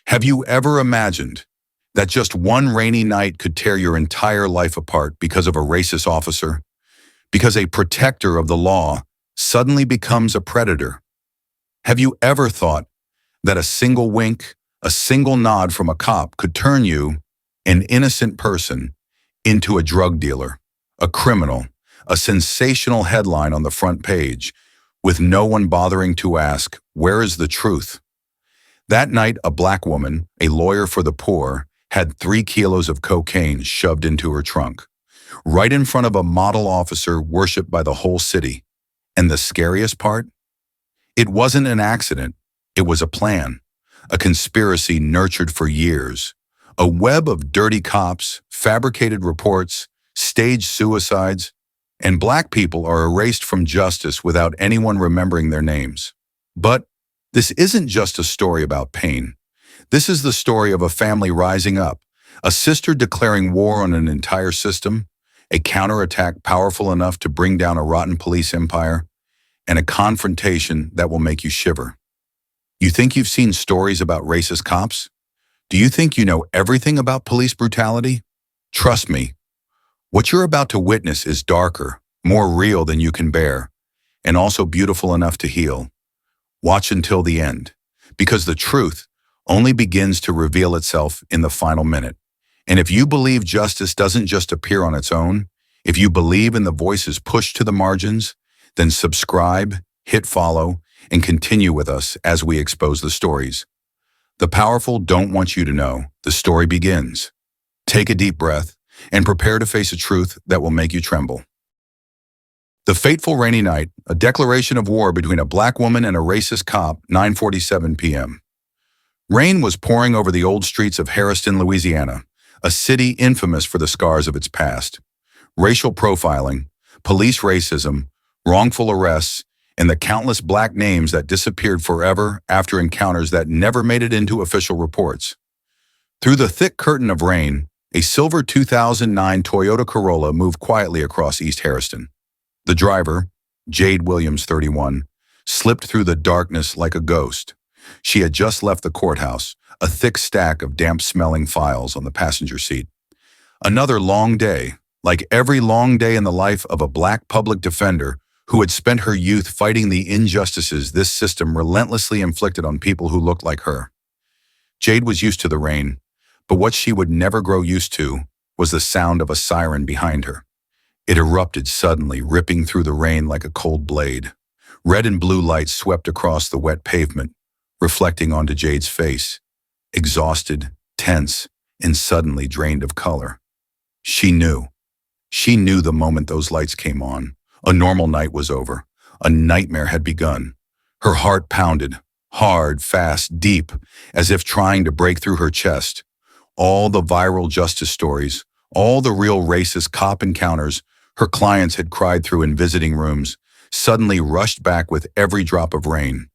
Have you ever imagined that just one rainy night could tear your entire life apart because of a racist officer? Because a protector of the law suddenly becomes a predator? Have you ever thought that a single wink, a single nod from a cop could turn you, an innocent person, into a drug dealer, a criminal, a sensational headline on the front page, with no one bothering to ask, where is the truth? That night, a black woman, a lawyer for the poor, had 3 kilos of cocaine shoved into her trunk, right in front of a model officer worshipped by the whole city. And the scariest part? It wasn't an accident. It was a plan, a conspiracy nurtured for years, a web of dirty cops, fabricated reports, staged suicides, and black people are erased from justice without anyone remembering their names. But this isn't just a story about pain. This is the story of a family rising up, a sister declaring war on an entire system, a counterattack powerful enough to bring down a rotten police empire, and a confrontation that will make you shiver. You think you've seen stories about racist cops? Do you think you know everything about police brutality? Trust me, what you're about to witness is darker, more real than you can bear, and also beautiful enough to heal. Watch until the end, because the truth only begins to reveal itself in the final minute. And if you believe justice doesn't just appear on its own, if you believe in the voices pushed to the margins, then subscribe, hit follow, and continue with us as we expose the stories. The powerful don't want you to know. The story begins. Take a deep breath and prepare to face a truth that will make you tremble. The fateful rainy night, a declaration of war between a black woman and a racist cop, 9:47 p.m. Rain was pouring over the old streets of Harrison, Louisiana, a city infamous for the scars of its past. Racial profiling, police racism, wrongful arrests, and the countless black names that disappeared forever after encounters that never made it into official reports. Through the thick curtain of rain, a silver 2009 Toyota Corolla moved quietly across East Harrison. The driver, Jade Williams, 31, slipped through the darkness like a ghost. She had just left the courthouse, a thick stack of damp-smelling files on the passenger seat. Another long day, like every long day in the life of a black public defender who had spent her youth fighting the injustices this system relentlessly inflicted on people who looked like her. Jade was used to the rain, but what she would never grow used to was the sound of a siren behind her. It erupted suddenly, ripping through the rain like a cold blade. Red and blue lights swept across the wet pavement, reflecting onto Jade's face, exhausted, tense, and suddenly drained of color. She knew. She knew the moment those lights came on. A normal night was over. A nightmare had begun. Her heart pounded, hard, fast, deep, as if trying to break through her chest. All the viral justice stories, all the real racist cop encounters her clients had cried through in visiting rooms, suddenly rushed back with every drop of rain.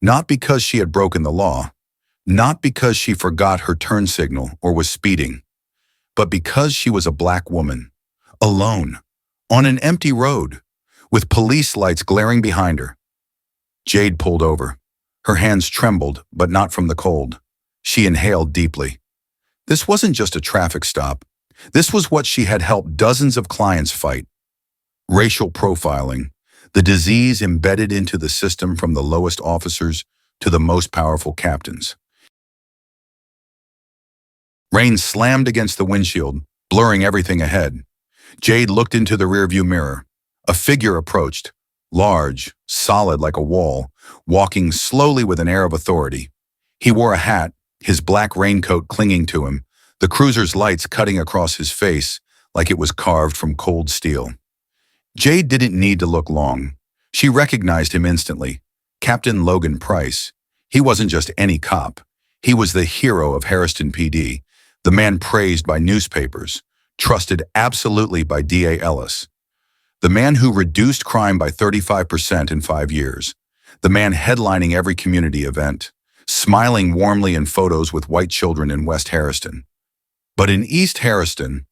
Not because she had broken the law, not because she forgot her turn signal or was speeding, but because she was a black woman, alone, on an empty road, with police lights glaring behind her. Jade pulled over. Her hands trembled, but not from the cold. She inhaled deeply. This wasn't just a traffic stop. This was what she had helped dozens of clients fight. Racial profiling, the disease embedded into the system from the lowest officers to the most powerful captains. Rain slammed against the windshield, blurring everything ahead. Jade looked into the rearview mirror. A figure approached, large, solid like a wall, walking slowly with an air of authority. He wore a hat, his black raincoat clinging to him, the cruiser's lights cutting across his face like it was carved from cold steel. Jade didn't need to look long. She recognized him instantly. Captain Logan Price. He wasn't just any cop. He was the hero of Harrison PD, the man praised by newspapers, trusted absolutely by DA Ellis. The man who reduced crime by 35% in 5 years. The man headlining every community event, smiling warmly in photos with white children in West Harrison. But in East Harrison,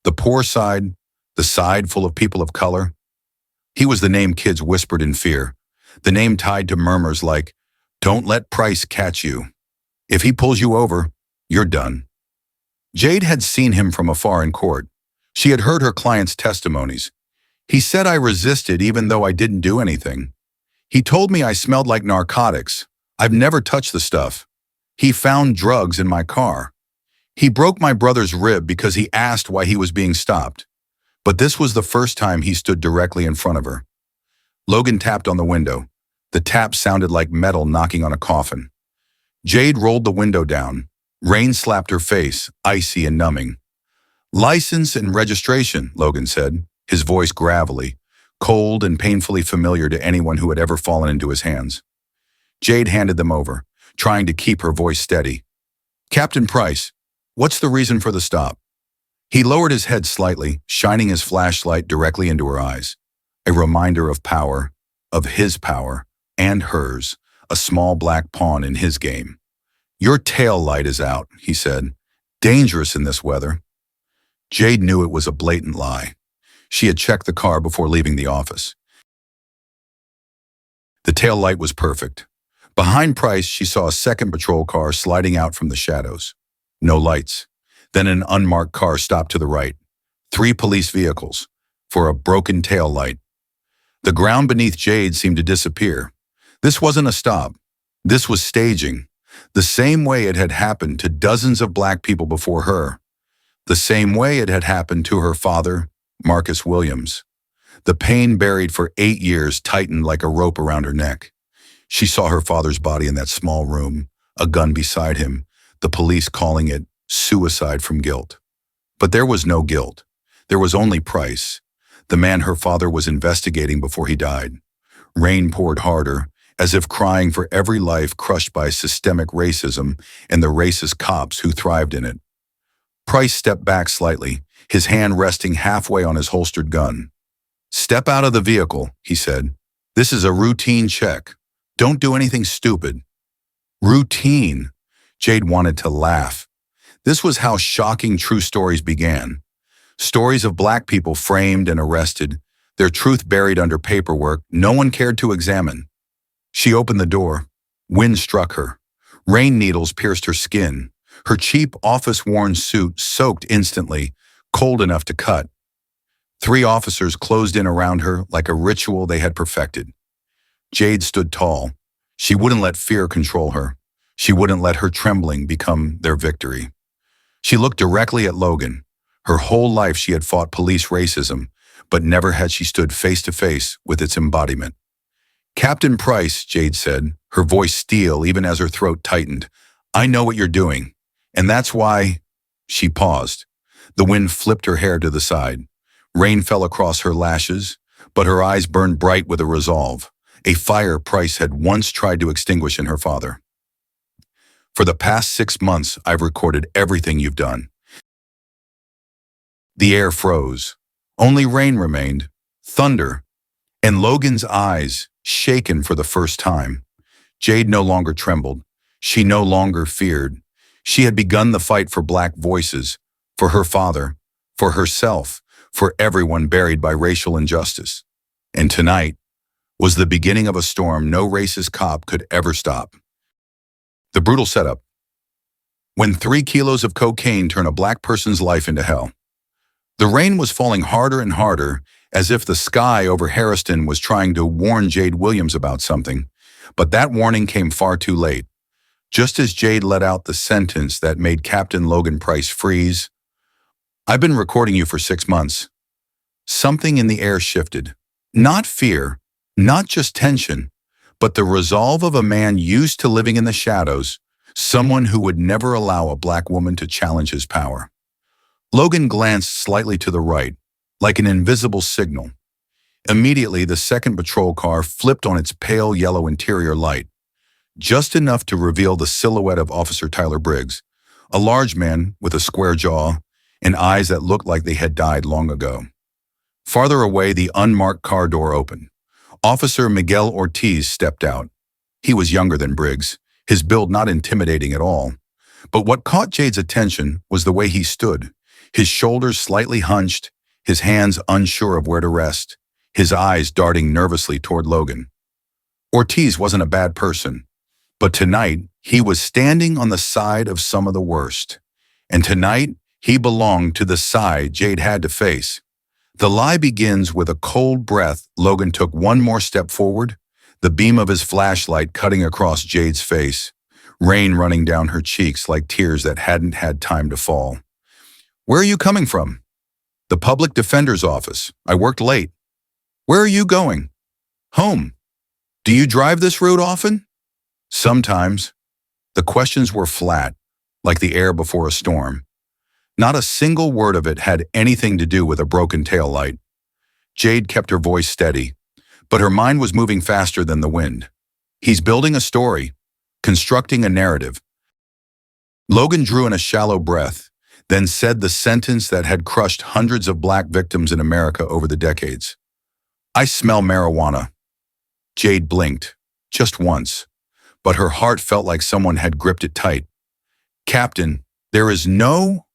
the poor side, the side full of people of color, he was the name kids whispered in fear, the name tied to murmurs like, "Don't let Price catch you." If he pulls you over, you're done. Jade had seen him from afar in court. She had heard her client's testimonies. He said I resisted even though I didn't do anything. He told me I smelled like narcotics. I've never touched the stuff. He found drugs in my car. He broke my brother's rib because he asked why he was being stopped. But this was the first time he stood directly in front of her. Logan tapped on the window. The tap sounded like metal knocking on a coffin. Jade rolled the window down. Rain slapped her face, icy and numbing. "License and registration," Logan said, his voice gravelly, cold and painfully familiar to anyone who had ever fallen into his hands. Jade handed them over, trying to keep her voice steady. "Captain Price, what's the reason for the stop?" He lowered his head slightly, shining his flashlight directly into her eyes. A reminder of power, of his power, and hers, a small black pawn in his game. "Your tail light is out," he said. "Dangerous in this weather." Jade knew it was a blatant lie. She had checked the car before leaving the office. The tail light was perfect. Behind Price, she saw a second patrol car sliding out from the shadows. No lights. Then an unmarked car stopped to the right. 3 police vehicles, for a broken tail light. The ground beneath Jade seemed to disappear. This wasn't a stop. This was staging. The same way it had happened to dozens of black people before her. The same way it had happened to her father, Marcus Williams. The pain buried for 8 years tightened like a rope around her neck. She saw her father's body in that small room, a gun beside him, the police calling it suicide from guilt. But there was no guilt. There was only Price, the man her father was investigating before he died. Rain poured harder, as if crying for every life crushed by systemic racism and the racist cops who thrived in it. Price stepped back slightly, his hand resting halfway on his holstered gun. "Step out of the vehicle," he said. "This is a routine check. Don't do anything stupid." Routine. Jade wanted to laugh. This was how shocking true stories began. Stories of black people framed and arrested, their truth buried under paperwork no one cared to examine. She opened the door. Wind struck her. Rain needles pierced her skin. Her cheap, office-worn suit soaked instantly, cold enough to cut. 3 officers closed in around her like a ritual they had perfected. Jade stood tall. She wouldn't let fear control her. She wouldn't let her trembling become their victory. She looked directly at Logan. Her whole life she had fought police racism, but never had she stood face to face with its embodiment. "Captain Price," Jade said, her voice steel even as her throat tightened, "I know what you're doing, and that's why—" She paused. The wind flipped her hair to the side. Rain fell across her lashes, but her eyes burned bright with a resolve, a fire Price had once tried to extinguish in her father. "For the past 6 months, I've recorded everything you've done." The air froze. Only rain remained, thunder, and Logan's eyes, shaken for the first time. Jade no longer trembled. She no longer feared. She had begun the fight for black voices, for her father, for herself, for everyone buried by racial injustice. And tonight was the beginning of a storm no racist cop could ever stop. The brutal setup. When 3 kilos of cocaine turn a black person's life into hell. The rain was falling harder and harder, as if the sky over Harriston was trying to warn Jade Williams about something. But that warning came far too late. Just as Jade let out the sentence that made Captain Logan Price freeze, "I've been recording you for 6 months." Something in the air shifted. Not fear, not just tension, but the resolve of a man used to living in the shadows, someone who would never allow a black woman to challenge his power. Logan glanced slightly to the right, like an invisible signal. Immediately, the second patrol car flipped on its pale yellow interior light, just enough to reveal the silhouette of Officer Tyler Briggs, a large man with a square jaw and eyes that looked like they had died long ago. Farther away, the unmarked car door opened. Officer Miguel Ortiz stepped out. He was younger than Briggs, his build not intimidating at all. But what caught Jade's attention was the way he stood, his shoulders slightly hunched, his hands unsure of where to rest, his eyes darting nervously toward Logan. Ortiz wasn't a bad person, but tonight He was standing on the side of some of the worst. And tonight, he belonged to the side Jade had to face. The lie begins with a cold breath. Logan took one more step forward, the beam of his flashlight cutting across Jade's face, rain running down her cheeks like tears that hadn't had time to fall. "Where are you coming from?" "The public defender's office. I worked late." "Where are you going?" "Home." "Do you drive this route often?" "Sometimes." The questions were flat, like the air before a storm. Not a single word of it had anything to do with a broken taillight. Jade kept her voice steady, but her mind was moving faster than the wind. He's building a story, constructing a narrative. Logan drew in a shallow breath, then said the sentence that had crushed hundreds of black victims in America over the decades. "I smell marijuana." Jade blinked, just once, but her heart felt like someone had gripped it tight. "Captain, there is no—"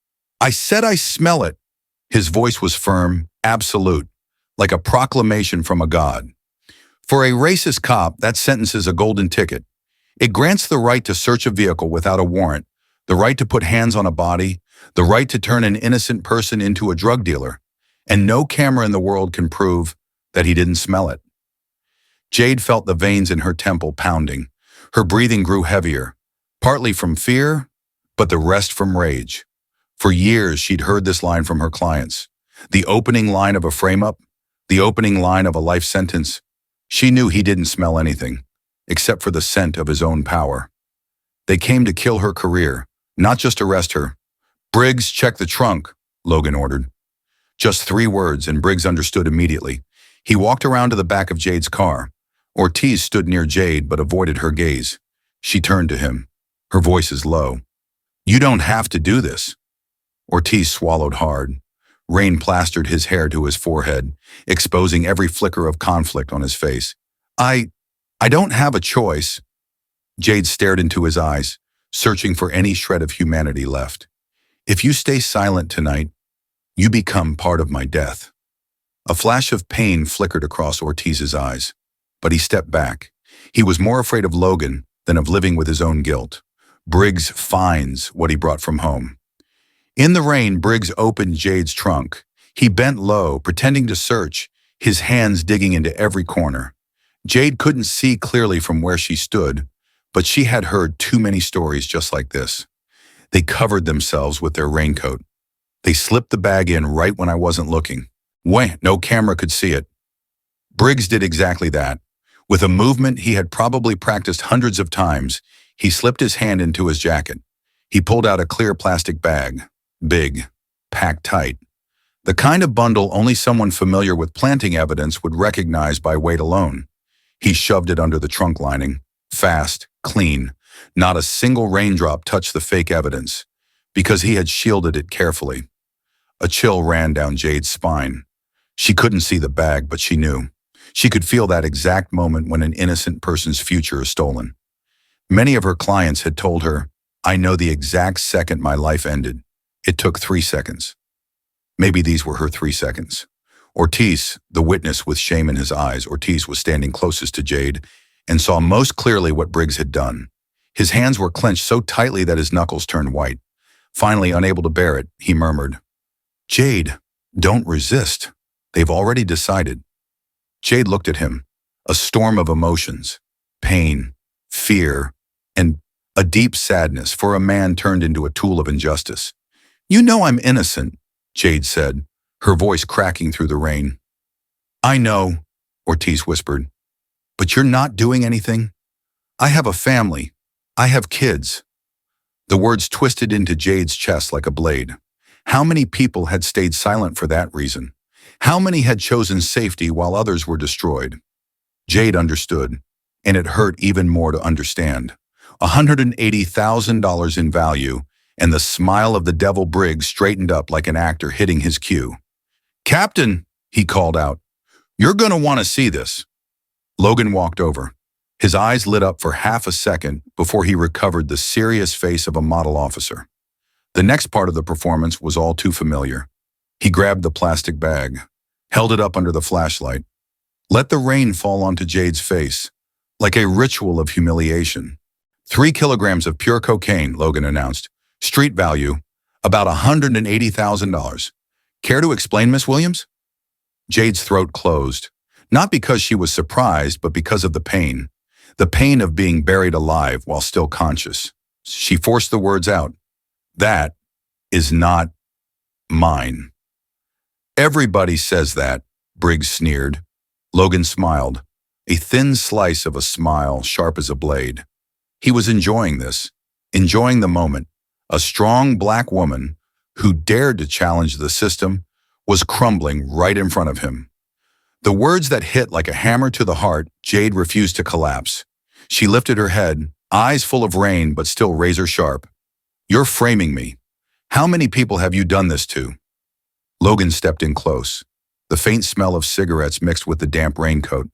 "I said I smell it." His voice was firm, absolute, like a proclamation from a god. For a racist cop, that sentence is a golden ticket. It grants the right to search a vehicle without a warrant, the right to put hands on a body, the right to turn an innocent person into a drug dealer, and no camera in the world can prove that he didn't smell it. Jade felt the veins in her temple pounding. Her breathing grew heavier, partly from fear, but the rest from rage. For years, she'd heard this line from her clients. The opening line of a frame-up, the opening line of a life sentence. She knew he didn't smell anything, except for the scent of his own power. They came to kill her career, not just arrest her. "Briggs, check the trunk," Logan ordered. Just 3 words, and Briggs understood immediately. He walked around to the back of Jade's car. Ortiz stood near Jade but avoided her gaze. She turned to him. Her voice is low. "You don't have to do this." Ortiz swallowed hard. Rain plastered his hair to his forehead, exposing every flicker of conflict on his face. I don't have a choice." Jade stared into his eyes, searching for any shred of humanity left. "If you stay silent tonight, you become part of my death." A flash of pain flickered across Ortiz's eyes, but he stepped back. He was more afraid of Logan than of living with his own guilt. Briggs finds what he brought from home. In the rain, Briggs opened Jade's trunk. He bent low, pretending to search, his hands digging into every corner. Jade couldn't see clearly from where she stood, but she had heard too many stories just like this. They covered themselves with their raincoat. They slipped the bag in right when I wasn't looking. No camera could see it. Briggs did exactly that. With a movement he had probably practiced hundreds of times, he slipped his hand into his jacket. He pulled out a clear plastic bag. Big, packed tight. The kind of bundle only someone familiar with planting evidence would recognize by weight alone. He shoved it under the trunk lining. Fast, clean. Not a single raindrop touched the fake evidence, because he had shielded it carefully. A chill ran down Jade's spine. She couldn't see the bag, but she knew. She could feel that exact moment when an innocent person's future is stolen. Many of her clients had told her, "I know the exact second my life ended. It took 3 seconds." Maybe these were her 3 seconds. Ortiz, the witness with shame in his eyes, Ortiz was standing closest to Jade and saw most clearly what Briggs had done. His hands were clenched so tightly that his knuckles turned white. Finally, unable to bear it, he murmured, "Jade, don't resist. They've already decided." Jade looked at him, a storm of emotions, pain, fear, and a deep sadness for a man turned into a tool of injustice. "You know I'm innocent," Jade said, her voice cracking through the rain. "I know," Ortiz whispered, "but you're not doing anything. I have a family. I have kids." The words twisted into Jade's chest like a blade. How many people had stayed silent for that reason? How many had chosen safety while others were destroyed? Jade understood, and it hurt even more to understand. $180,000 in value, and the smile of the devil Briggs straightened up like an actor hitting his cue. "Captain," he called out, "you're going to want to see this." Logan walked over. His eyes lit up for half a second before he recovered the serious face of a model officer. The next part of the performance was all too familiar. He grabbed the plastic bag, held it up under the flashlight, let the rain fall onto Jade's face, like a ritual of humiliation. 3 kilograms of pure cocaine, Logan announced. Street value, about $180,000. Care to explain, Miss Williams? Jade's throat closed, not because she was surprised, but because of the pain. The pain of being buried alive while still conscious. She forced the words out. That is not mine. Everybody says that, Briggs sneered. Logan smiled, a thin slice of a smile sharp as a blade. He was enjoying this, enjoying the moment. A strong black woman who dared to challenge the system was crumbling right in front of him. The words that hit like a hammer to the heart, Jade refused to collapse. She lifted her head, eyes full of rain but still razor sharp. You're framing me. How many people have you done this to? Logan stepped in close, the faint smell of cigarettes mixed with the damp raincoat.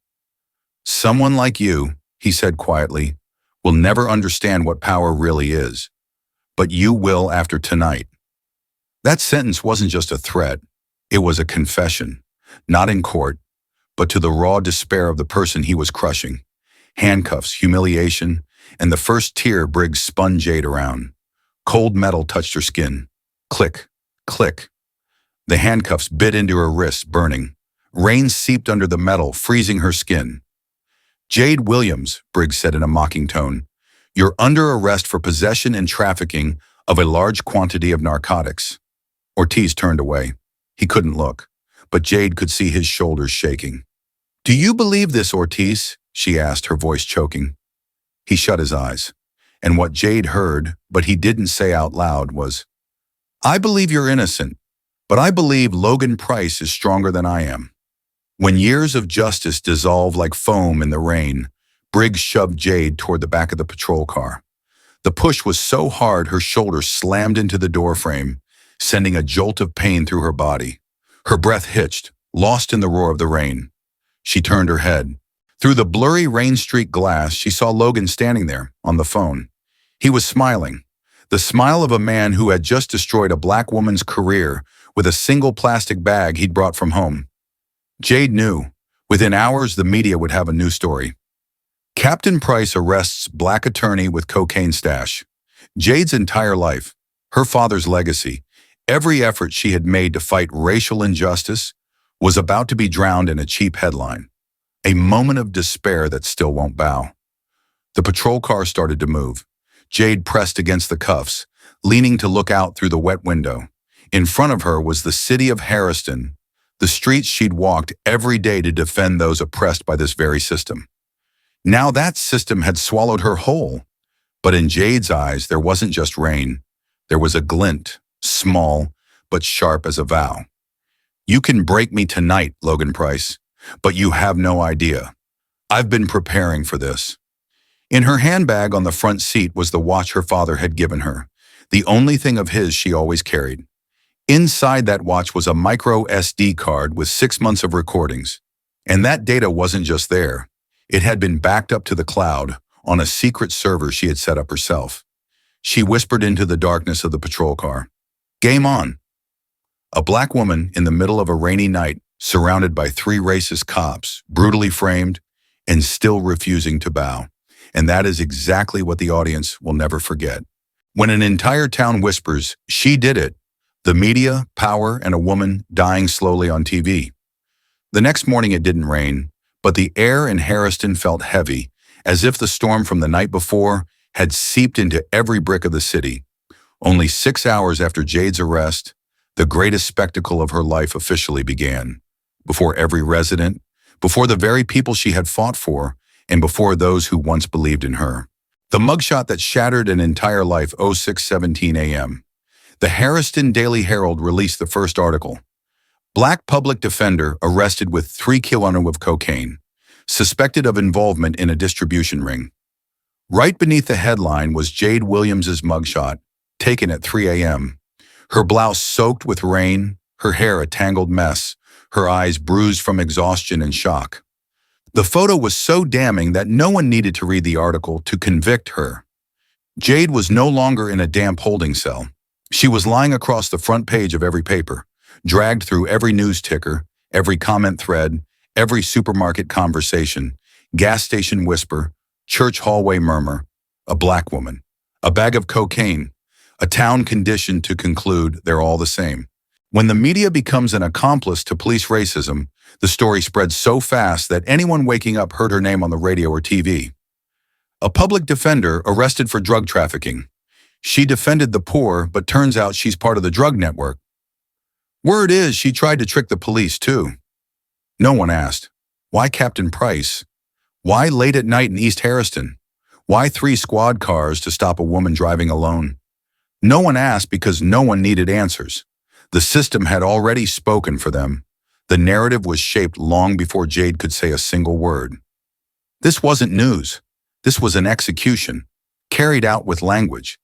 Someone like you, he said quietly, will never understand what power really is. But you will after tonight. That sentence wasn't just a threat. It was a confession, not in court, but to the raw despair of the person he was crushing. Handcuffs, humiliation, and the first tear Briggs spun Jade around. Cold metal touched her skin. Click, click. The handcuffs bit into her wrists, burning. Rain seeped under the metal, freezing her skin. Jade Williams, Briggs said in a mocking tone, you're under arrest for possession and trafficking of a large quantity of narcotics. Ortiz turned away. He couldn't look, but Jade could see his shoulders shaking. Do you believe this, Ortiz? She asked, her voice choking. He shut his eyes, and what Jade heard, but he didn't say out loud, was, I believe you're innocent, but I believe Logan Price is stronger than I am. When years of justice dissolve like foam in the rain, Briggs shoved Jade toward the back of the patrol car. The push was so hard her shoulder slammed into the doorframe, sending a jolt of pain through her body. Her breath hitched, lost in the roar of the rain. She turned her head. Through the blurry rain-streaked glass, she saw Logan standing there, on the phone. He was smiling, the smile of a man who had just destroyed a black woman's career with a single plastic bag he'd brought from home. Jade knew. Within hours, the media would have a new story. Captain Price arrests black attorney with cocaine stash. Jade's entire life, her father's legacy, every effort she had made to fight racial injustice was about to be drowned in a cheap headline. A moment of despair that still won't bow. The patrol car started to move. Jade pressed against the cuffs, leaning to look out through the wet window. In front of her was the city of Harriston, the streets she'd walked every day to defend those oppressed by this very system. Now that system had swallowed her whole. But in Jade's eyes, there wasn't just rain. There was a glint, small but sharp as a vow. You can break me tonight, Logan Price, but you have no idea. I've been preparing for this. In her handbag on the front seat was the watch her father had given her, the only thing of his she always carried. Inside that watch was a micro SD card with 6 months of recordings. And that data wasn't just there. It had been backed up to the cloud on a secret server she had set up herself. She whispered into the darkness of the patrol car. Game on. A black woman in the middle of a rainy night, surrounded by 3 racist cops, brutally framed and still refusing to bow. And that is exactly what the audience will never forget. When an entire town whispers, she did it, the media, power, and a woman dying slowly on TV. The next morning it didn't rain, but the air in Harriston felt heavy, as if the storm from the night before had seeped into every brick of the city. Only 6 hours after Jade's arrest, the greatest spectacle of her life officially began. Before every resident, before the very people she had fought for, and before those who once believed in her. The mugshot that shattered an entire life, 06:17 a.m. The Harriston Daily Herald released the first article. Black public defender arrested with 3 kilograms of cocaine, suspected of involvement in a distribution ring. Right beneath the headline was Jade Williams's mugshot, taken at 3 a.m. Her blouse soaked with rain, her hair a tangled mess, her eyes bruised from exhaustion and shock. The photo was so damning that no one needed to read the article to convict her. Jade was no longer in a damp holding cell. She was lying across the front page of every paper, dragged through every news ticker, every comment thread, every supermarket conversation, gas station whisper, church hallway murmur. a black woman, a bag of cocaine, a town conditioned to conclude they're all the same. When the media becomes an accomplice to police racism, the story spreads so fast that anyone waking up heard her name on the radio or TV. A public defender arrested for drug trafficking. She defended the poor, but turns out she's part of the drug network. Word is she tried to trick the police, too. No one asked, why Captain Price? Why late at night in East Harriston? Why 3 squad cars to stop a woman driving alone? No one asked because no one needed answers. The system had already spoken for them. The narrative was shaped long before Jade could say a single word. This wasn't news. This was an execution, carried out with language.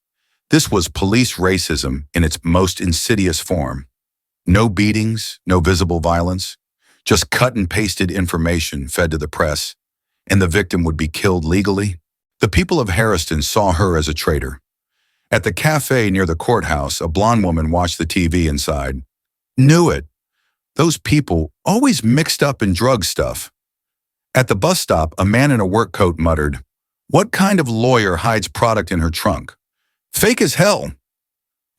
This was police racism in its most insidious form. No beatings, no visible violence, just cut and pasted information fed to the press, and the victim would be killed legally. The people of Harriston saw her as a traitor. At the cafe near the courthouse, a blonde woman watched the TV inside. Knew it. Those people always mixed up in drug stuff. At the bus stop, a man in a work coat muttered, "What kind of lawyer hides product in her trunk? Fake as hell."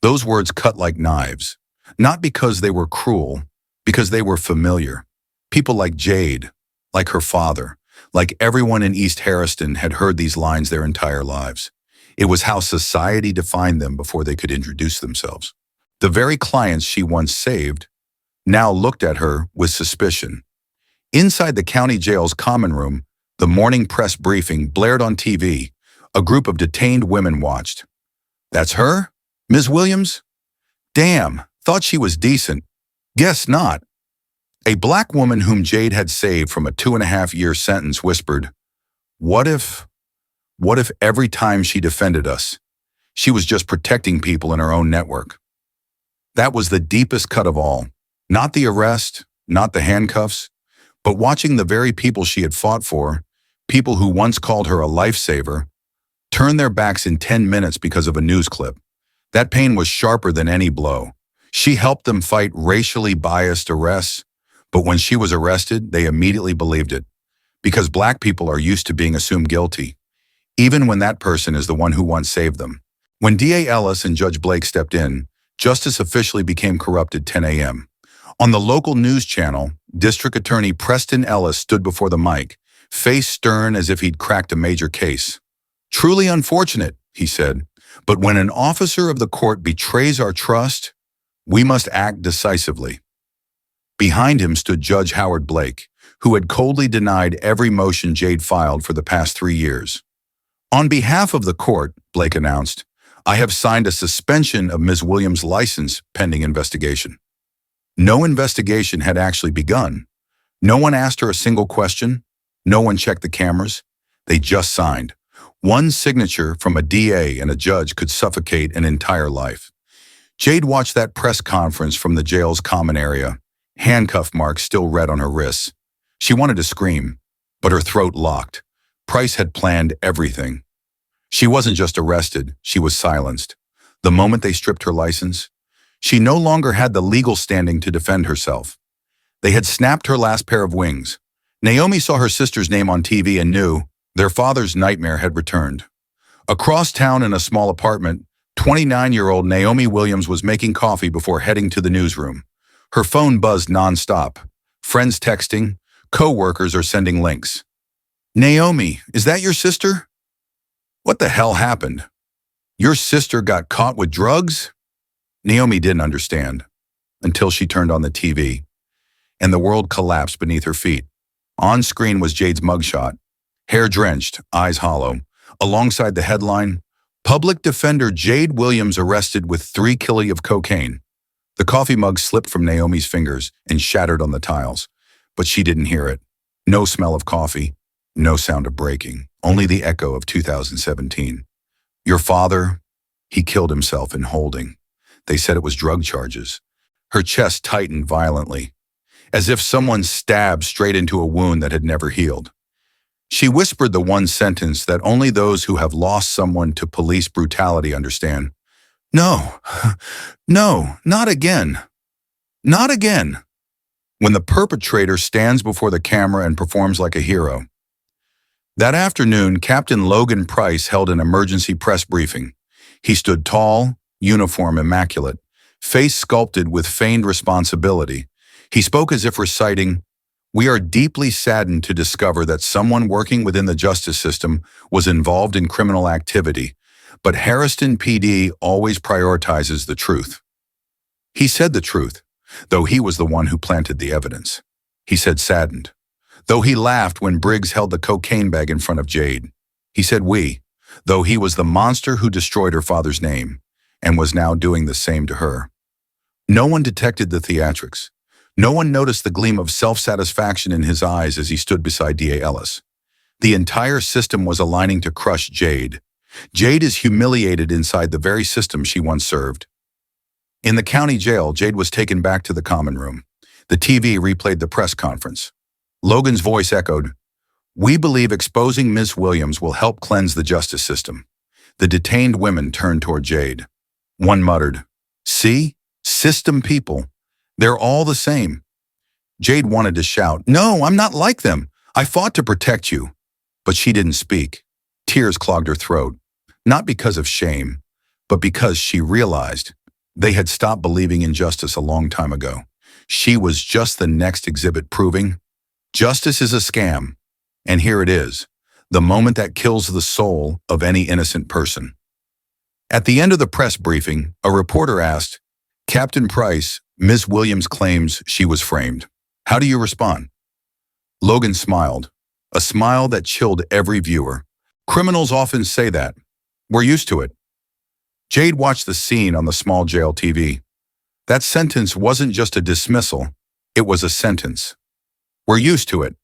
Those words cut like knives, not because they were cruel, because they were familiar. People like Jade, like her father, like everyone in East Harriston had heard these lines their entire lives. It was how society defined them before they could introduce themselves. The very clients she once saved now looked at her with suspicion. Inside the county jail's common room, the morning press briefing blared on TV. A group of detained women watched. "That's her? Ms. Williams? Damn, thought she was decent. Guess not." A black woman whom Jade had saved from a 2.5-year sentence whispered, What if every time she defended us, she was just protecting people in her own network?" That was the deepest cut of all. Not the arrest, not the handcuffs, but watching the very people she had fought for, people who once called her a lifesaver, turn their backs in 10 minutes because of a news clip. That pain was sharper than any blow. She helped them fight racially biased arrests, but when she was arrested, they immediately believed it, because black people are used to being assumed guilty, even when that person is the one who once saved them. When DA Ellis and Judge Blake stepped in, justice officially became corrupt at 10 a.m. On the local news channel, District Attorney Preston Ellis stood before the mic, face stern as if he'd cracked a major case. "Truly unfortunate," he said, "but when an officer of the court betrays our trust, we must act decisively." Behind him stood Judge Howard Blake, who had coldly denied every motion Jade filed for the past 3 years. "On behalf of the court," Blake announced, "I have signed a suspension of Ms. Williams' license pending investigation." No investigation had actually begun. No one asked her a single question. No one checked the cameras. They just signed. One signature from a DA and a judge could suffocate an entire life. Jade watched that press conference from the jail's common area, handcuff marks still red on her wrists. She wanted to scream, but her throat locked. Price had planned everything. She wasn't just arrested, she was silenced. The moment they stripped her license, she no longer had the legal standing to defend herself. They had snapped her last pair of wings. Naomi saw her sister's name on TV and knew their father's nightmare had returned. Across town in a small apartment, 29-year-old Naomi Williams was making coffee before heading to the newsroom. Her phone buzzed nonstop. Friends texting, co-workers are sending links. "Naomi, is that your sister?" "What the hell happened? Your sister got caught with drugs?" Naomi didn't understand until she turned on the TV, and the world collapsed beneath her feet. On screen was Jade's mugshot, hair drenched, eyes hollow. Alongside the headline, "Public Defender Jade Williams arrested with 3 kilos of cocaine." The coffee mug slipped from Naomi's fingers and shattered on the tiles, but she didn't hear it. No smell of coffee, no sound of breaking, only the echo of 2017. "Your father, he killed himself in holding. They said it was drug charges." Her chest tightened violently, as if someone stabbed straight into a wound that had never healed. She whispered the one sentence that only those who have lost someone to police brutality understand. "No, no, not again. Not again." When the perpetrator stands before the camera and performs like a hero, That afternoon, Captain Logan Price held an emergency press briefing. He stood tall, uniform immaculate, face sculpted with feigned responsibility. He spoke as if reciting, "We are deeply saddened to discover that someone working within the justice system was involved in criminal activity, but Harriston PD always prioritizes the truth." He said the truth, though he was the one who planted the evidence. He said saddened, though he laughed when Briggs held the cocaine bag in front of Jade. He said we, though he was the monster who destroyed her father's name and was now doing the same to her. No one detected the theatrics. No one noticed the gleam of self-satisfaction in his eyes as he stood beside D.A. Ellis. The entire system was aligning to crush Jade. Jade is humiliated inside the very system she once served. In the county jail, Jade was taken back to the common room. The TV replayed the press conference. Logan's voice echoed, "We believe exposing Ms. Williams will help cleanse the justice system." The detained women turned toward Jade. One muttered, "See? System people. They're all the same." Jade wanted to shout, "No, I'm not like them. I fought to protect you." But she didn't speak. Tears clogged her throat, not because of shame, but because she realized they had stopped believing in justice a long time ago. She was just the next exhibit proving justice is a scam, and here it is, the moment that kills the soul of any innocent person. At the end of the press briefing, a reporter asked, "Captain Price, Ms. Williams claims she was framed. How do you respond?" Logan smiled, a smile that chilled every viewer. Criminals often say that. We're used to it. Jade watched the scene on the small jail TV. That sentence wasn't just a dismissal, it was a sentence. We're used to it,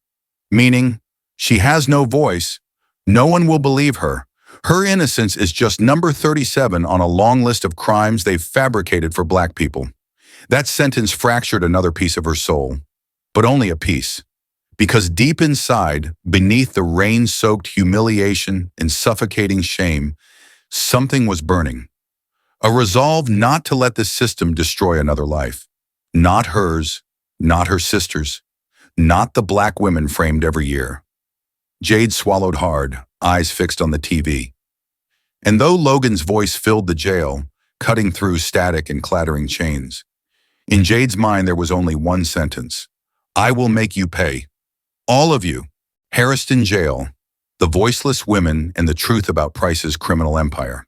meaning she has no voice, no one will believe her. Her innocence is just number 37 on a long list of crimes they've fabricated for black people. That sentence fractured another piece of her soul, but only a piece. Because deep inside, beneath the rain-soaked humiliation and suffocating shame, something was burning. A resolve not to let the system destroy another life. Not hers, not her sister's, not the black women framed every year. Jade swallowed hard, eyes fixed on the TV. And though Logan's voice filled the jail, cutting through static and clattering chains, in Jade's mind there was only one sentence: I will make you pay. All of you. Harriston Jail, the voiceless women and the truth about Price's criminal empire.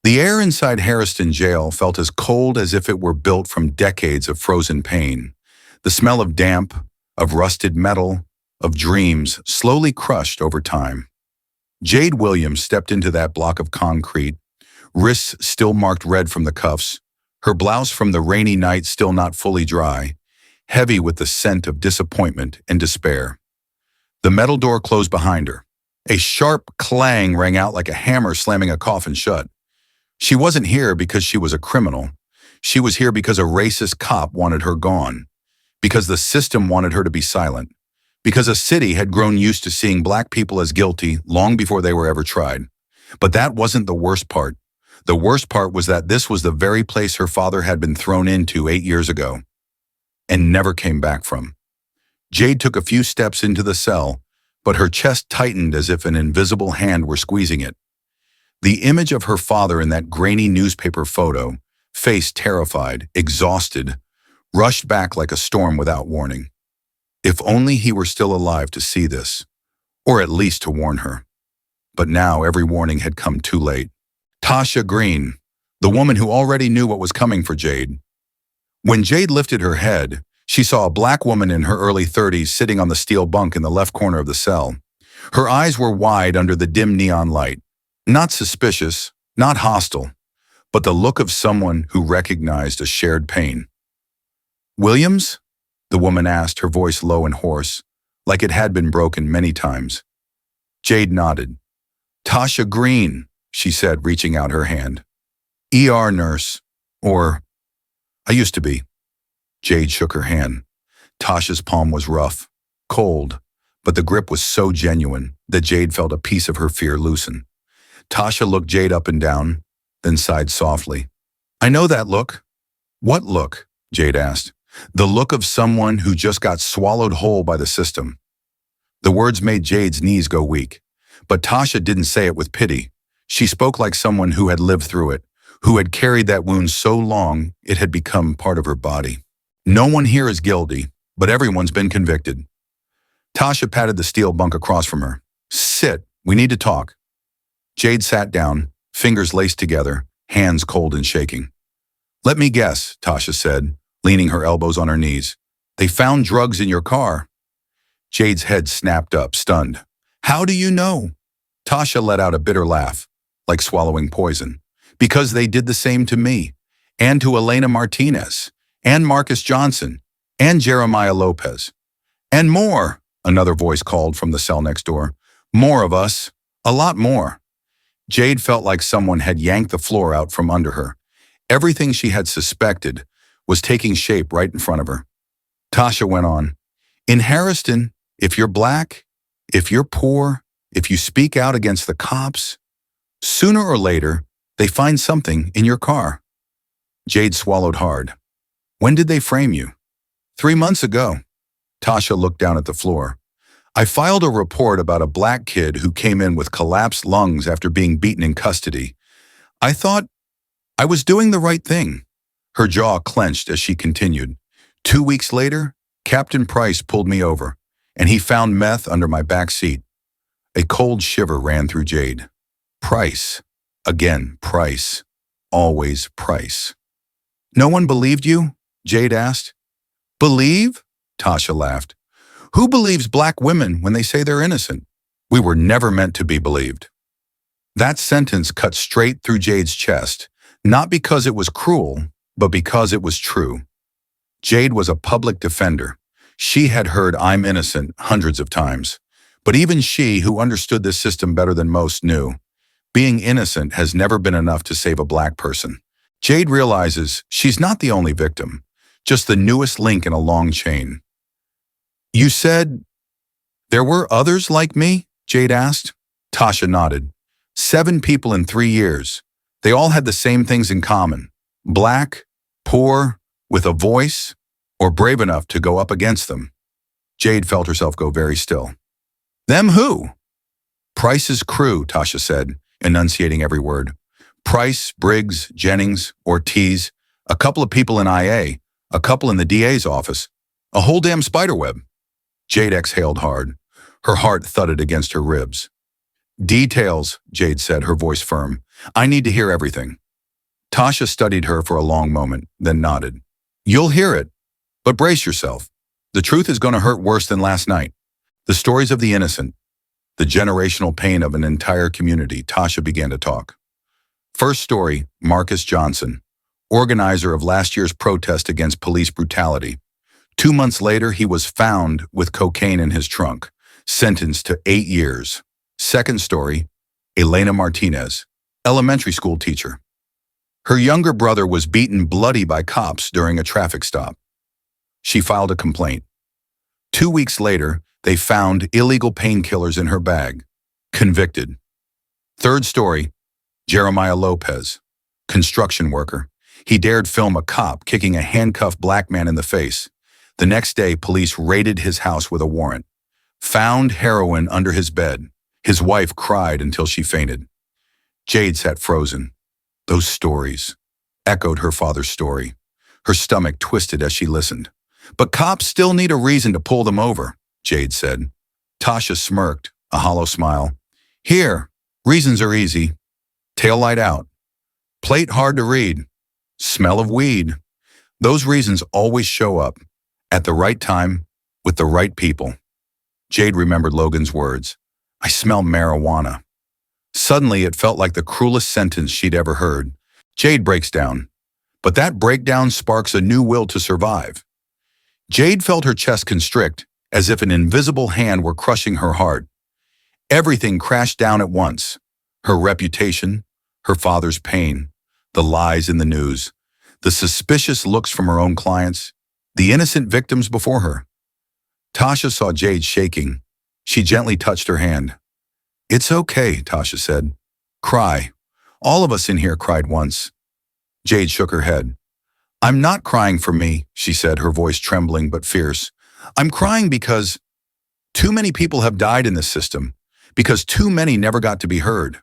The air inside Harriston Jail felt as cold as if it were built from decades of frozen pain. The smell of damp, of rusted metal, of dreams slowly crushed over time. Jade Williams stepped into that block of concrete, wrists still marked red from the cuffs, her blouse from the rainy night still not fully dry, heavy with the scent of disappointment and despair. The metal door closed behind her. A sharp clang rang out like a hammer slamming a coffin shut. She wasn't here because she was a criminal. She was here because a racist cop wanted her gone, because the system wanted her to be silent, because a city had grown used to seeing black people as guilty long before they were ever tried. But that wasn't the worst part. The worst part was that this was the very place her father had been thrown into 8 years ago and never came back from. Jade took a few steps into the cell, but her chest tightened as if an invisible hand were squeezing it. The image of her father in that grainy newspaper photo, face terrified, exhausted, rushed back like a storm without warning. If only he were still alive to see this, or at least to warn her. But now every warning had come too late. Tasha Green, the woman who already knew what was coming for Jade. When Jade lifted her head, she saw a black woman in her early 30s sitting on the steel bunk in the left corner of the cell. Her eyes were wide under the dim neon light. Not suspicious, not hostile, but the look of someone who recognized a shared pain. "Williams?" the woman asked, her voice low and hoarse, like it had been broken many times. Jade nodded. "Tasha Green," she said, reaching out her hand. "ER nurse, or I used to be." Jade shook her hand. Tasha's palm was rough, cold, but the grip was so genuine that Jade felt a piece of her fear loosen. Tasha looked Jade up and down, then sighed softly. "I know that look." "What look?" Jade asked. "The look of someone who just got swallowed whole by the system." The words made Jade's knees go weak. But Tasha didn't say it with pity. She spoke like someone who had lived through it, who had carried that wound so long it had become part of her body. No one here is guilty, but everyone's been convicted. Tasha patted the steel bunk across from her. Sit, we need to talk. Jade sat down, fingers laced together, hands cold and shaking. Let me guess, Tasha said, leaning her elbows on her knees. They found drugs in your car. Jade's head snapped up, stunned. How do you know? Tasha let out a bitter laugh, like swallowing poison. Because they did the same to me, and to Elena Martinez, and Marcus Johnson, and Jeremiah Lopez. And more, another voice called from the cell next door. More of us, a lot more. Jade felt like someone had yanked the floor out from under her. Everything she had suspected was taking shape right in front of her. Tasha went on. In Harriston, if you're black, if you're poor, if you speak out against the cops, sooner or later, they find something in your car. Jade swallowed hard. When did they frame you? 3 months ago. Tasha looked down at the floor. I filed a report about a black kid who came in with collapsed lungs after being beaten in custody. I thought I was doing the right thing. Her jaw clenched as she continued. 2 weeks later, Captain Price pulled me over, and he found meth under my back seat. A cold shiver ran through Jade. Price. Again, Price. Always Price. No one believed you? Jade asked. Believe? Tasha laughed. Who believes black women when they say they're innocent? We were never meant to be believed. That sentence cut straight through Jade's chest, not because it was cruel, but because it was true. Jade was a public defender. She had heard I'm innocent hundreds of times. But even she, who understood this system better than most, knew being innocent has never been enough to save a black person. Jade realizes she's not the only victim, just the newest link in a long chain. You said there were others like me? Jade asked. Tasha nodded. 7 people in 3 years. They all had the same things in common. Black, poor, with a voice, or brave enough to go up against them. Jade felt herself go very still. Them who? Price's crew, Tasha said, enunciating every word. Price, Briggs, Jennings, Ortiz, a couple of people in IA, a couple in the DA's office, a whole damn spiderweb. Jade exhaled hard. Her heart thudded against her ribs. Details, Jade said, her voice firm. I need to hear everything. Tasha studied her for a long moment, then nodded. You'll hear it, but brace yourself. The truth is going to hurt worse than last night. The stories of the innocent, the generational pain of an entire community. Tasha began to talk. First story, Marcus Johnson, organizer of last year's protest against police brutality. 2 months later, he was found with cocaine in his trunk, sentenced to 8 years. Second story, Elena Martinez, elementary school teacher. Her younger brother was beaten bloody by cops during a traffic stop. She filed a complaint. 2 weeks later, they found illegal painkillers in her bag. Convicted. Third story, Jeremiah Lopez, construction worker. He dared film a cop kicking a handcuffed black man in the face. The next day, police raided his house with a warrant. Found heroin under his bed. His wife cried until she fainted. Jade sat frozen. Those stories echoed her father's story. Her stomach twisted as she listened. But cops still need a reason to pull them over, Jade said. Tasha smirked, a hollow smile. Here, reasons are easy. Taillight out. Plate hard to read. Smell of weed. Those reasons always show up, at the right time, with the right people. Jade remembered Logan's words. I smell marijuana. Suddenly, it felt like the cruelest sentence she'd ever heard. Jade breaks down. But that breakdown sparks a new will to survive. Jade felt her chest constrict, as if an invisible hand were crushing her heart. Everything crashed down at once. Her reputation, her father's pain, the lies in the news, the suspicious looks from her own clients, the innocent victims before her. Tasha saw Jade shaking. She gently touched her hand. It's okay, Tasha said. Cry. All of us in here cried once. Jade shook her head. I'm not crying for me, she said, her voice trembling but fierce. I'm crying because Too many people have died in this system because too many never got to be heard.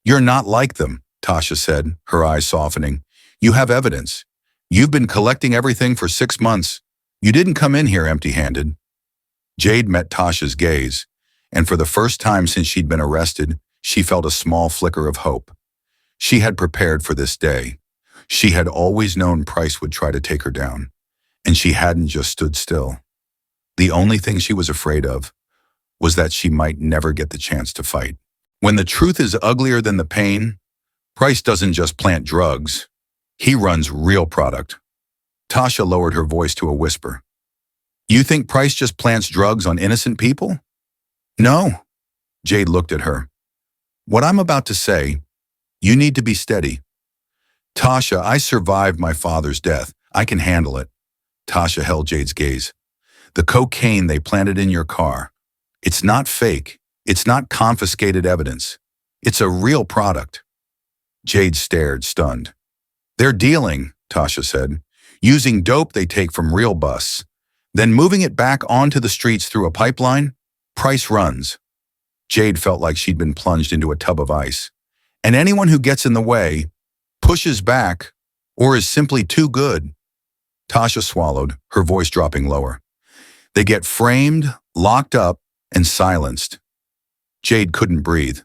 You're not like them, Tasha said, her eyes softening. You have evidence. You've been collecting everything for 6 months. You didn't come in here empty-handed. Jade met Tasha's gaze, and for the first time since she'd been arrested, she felt a small flicker of hope. She had prepared for this day. She had always known Price would try to take her down, and she hadn't just stood still. The only thing she was afraid of was that she might never get the chance to fight. When the truth is uglier than the pain, Price doesn't just plant drugs. He runs real product. Tasha lowered her voice to a whisper. You think Price just plants drugs on innocent people? No. Jade looked at her. What I'm about to say, you need to be steady. Tasha, I survived my father's death. I can handle it. Tasha held Jade's gaze. The cocaine they planted in your car. It's not fake. It's not confiscated evidence. It's a real product. Jade stared, stunned. They're dealing, Tasha said, using dope they take from real busts, then moving it back onto the streets through a pipeline. Price runs. Jade felt like she'd been plunged into a tub of ice. And anyone who gets in the way, pushes back, or is simply too good. Tasha swallowed, her voice dropping lower. They get framed, locked up, and silenced. Jade couldn't breathe.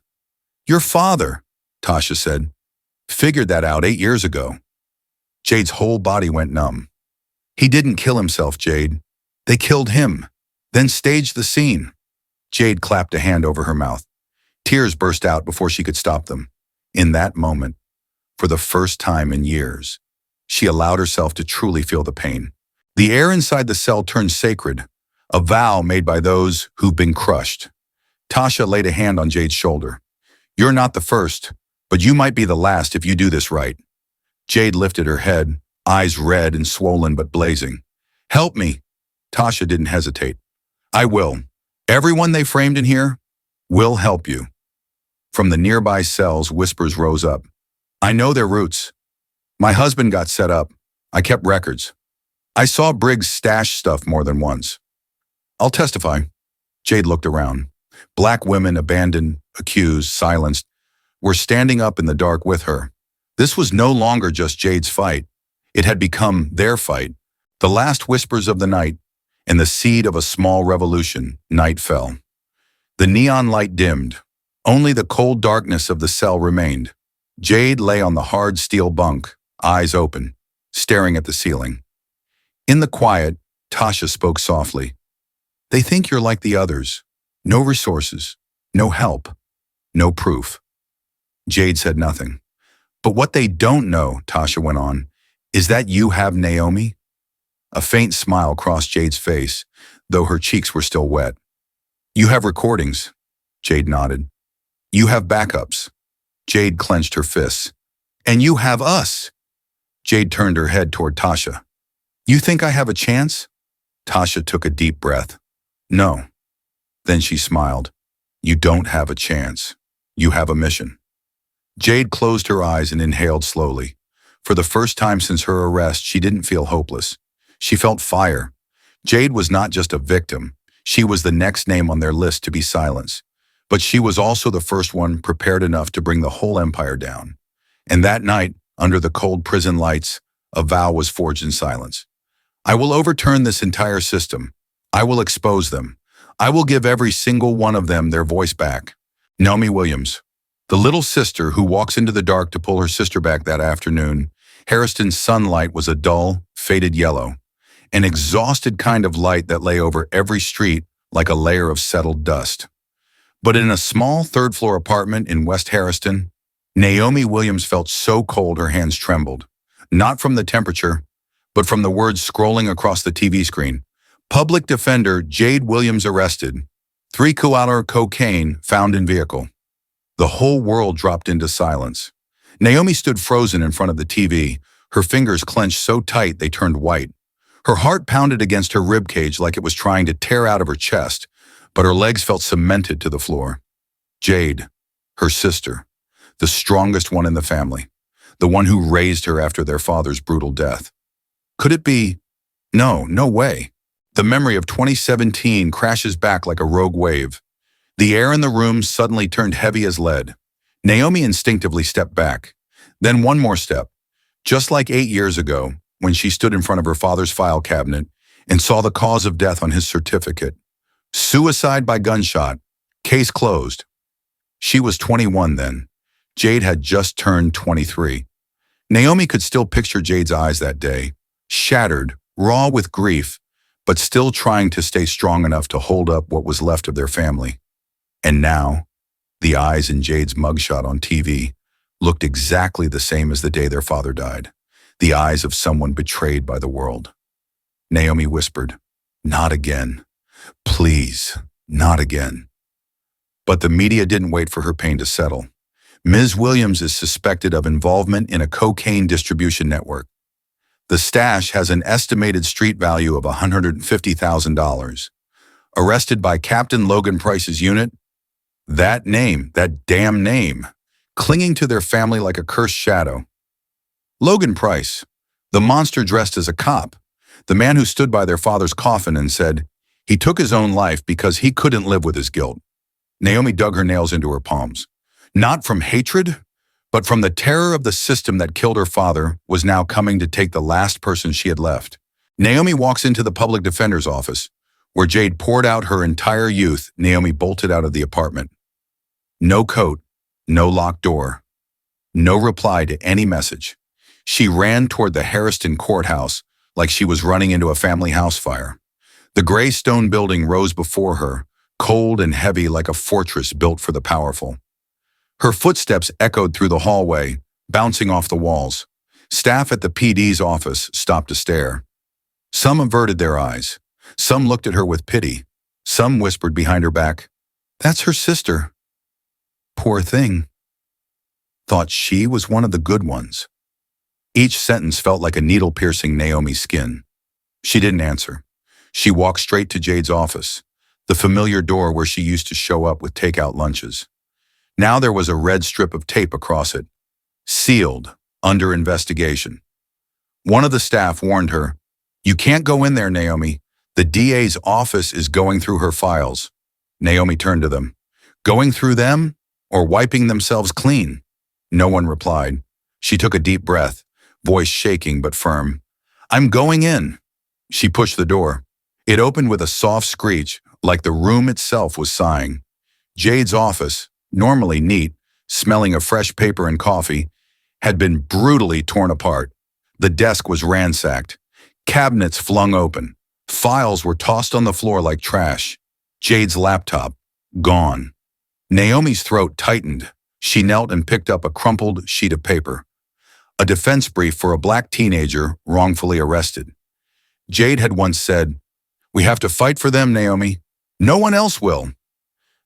Your father, Tasha said, figured that out 8 years ago. Jade's whole body went numb. He didn't kill himself, Jade. They killed him, then staged the scene. Jade clapped a hand over her mouth. Tears burst out before she could stop them. In that moment, for the first time in years, she allowed herself to truly feel the pain. The air inside the cell turned sacred, a vow made by those who've been crushed. Tasha laid a hand on Jade's shoulder. You're not the first, but you might be the last if you do this right. Jade lifted her head, eyes red and swollen but blazing. Help me. Tasha didn't hesitate. I will. Everyone they framed in here will help you. From the nearby cells, whispers rose up. I know their roots. My husband got set up. I kept records. I saw Briggs stash stuff more than once. I'll testify. Jade looked around. Black women, abandoned, accused, silenced, were standing up in the dark with her. This was no longer just Jade's fight. It had become their fight. The last whispers of the night, and the seed of a small revolution. Night fell. The neon light dimmed. Only the cold darkness of the cell remained. Jade lay on the hard steel bunk, eyes open, staring at the ceiling. In the quiet, Tasha spoke softly. They think you're like the others. No resources, no help, no proof. Jade said nothing. But what they don't know, Tasha went on, is that you have Naomi. A faint smile crossed Jade's face, though her cheeks were still wet. You have recordings, Jade nodded. You have backups. Jade clenched her fists. And you have us. Jade turned her head toward Tasha. You think I have a chance? Tasha took a deep breath. No. Then she smiled. You don't have a chance. You have a mission. Jade closed her eyes and inhaled slowly. For the first time since her arrest, she didn't feel hopeless. She felt fire. Jade was not just a victim. She was the next name on their list to be silenced. But she was also the first one prepared enough to bring the whole empire down. And that night, under the cold prison lights, a vow was forged in silence. I will overturn this entire system. I will expose them. I will give every single one of them their voice back. Naomi Williams, the little sister who walks into the dark to pull her sister back that afternoon. Harriston's sunlight was a dull, faded yellow, an exhausted kind of light that lay over every street like a layer of settled dust. But in a small third-floor apartment in West Harriston, Naomi Williams felt so cold her hands trembled, not from the temperature, but from the words scrolling across the TV screen. Public Defender Jade Williams arrested. 3 kilos cocaine found in vehicle. The whole world dropped into silence. Naomi stood frozen in front of the TV, her fingers clenched so tight they turned white. Her heart pounded against her ribcage like it was trying to tear out of her chest, but her legs felt cemented to the floor. Jade, her sister, the strongest one in the family, the one who raised her after their father's brutal death. Could it be? No way. The memory of 2017 crashes back like a rogue wave. The air in the room suddenly turned heavy as lead. Naomi instinctively stepped back. Then one more step. Just like 8 years ago, when she stood in front of her father's file cabinet and saw the cause of death on his certificate. Suicide by gunshot. Case closed. She was 21 then. Jade had just turned 23. Naomi could still picture Jade's eyes that day, shattered, raw with grief, but still trying to stay strong enough to hold up what was left of their family. And now, the eyes in Jade's mugshot on TV looked exactly the same as the day their father died. The eyes of someone betrayed by the world. Naomi whispered, "Not again. Please, not again." But the media didn't wait for her pain to settle. Ms. Williams is suspected of involvement in a cocaine distribution network. The stash has an estimated street value of $150,000. Arrested by Captain Logan Price's unit? That name, that damn name, clinging to their family like a cursed shadow. Logan Price, the monster dressed as a cop, the man who stood by their father's coffin and said he took his own life because he couldn't live with his guilt. Naomi dug her nails into her palms. Not from hatred, but from the terror of the system that killed her father was now coming to take the last person she had left. Naomi walks into the public defender's office, where Jade poured out her entire youth. Naomi bolted out of the apartment. No coat, no locked door, no reply to any message. She ran toward the Harriston courthouse like she was running into a family house fire. The gray stone building rose before her, cold and heavy like a fortress built for the powerful. Her footsteps echoed through the hallway, bouncing off the walls. Staff at the PD's office stopped to stare. Some averted their eyes. Some looked at her with pity. Some whispered behind her back, "That's her sister." Poor thing. Thought she was one of the good ones. Each sentence felt like a needle piercing Naomi's skin. She didn't answer. She walked straight to Jade's office, the familiar door where she used to show up with takeout lunches. Now there was a red strip of tape across it. Sealed, under investigation. One of the staff warned her, "You can't go in there, Naomi. The DA's office is going through her files." Naomi turned to them. "Going through them or wiping themselves clean?" No one replied. She took a deep breath, voice shaking but firm. "I'm going in." She pushed the door. It opened with a soft screech, like the room itself was sighing. Jade's office, normally neat, smelling of fresh paper and coffee, had been brutally torn apart. The desk was ransacked. Cabinets flung open. Files were tossed on the floor like trash. Jade's laptop, gone. Naomi's throat tightened. She knelt and picked up a crumpled sheet of paper. A defense brief for a black teenager wrongfully arrested. Jade had once said, "We have to fight for them, Naomi. No one else will."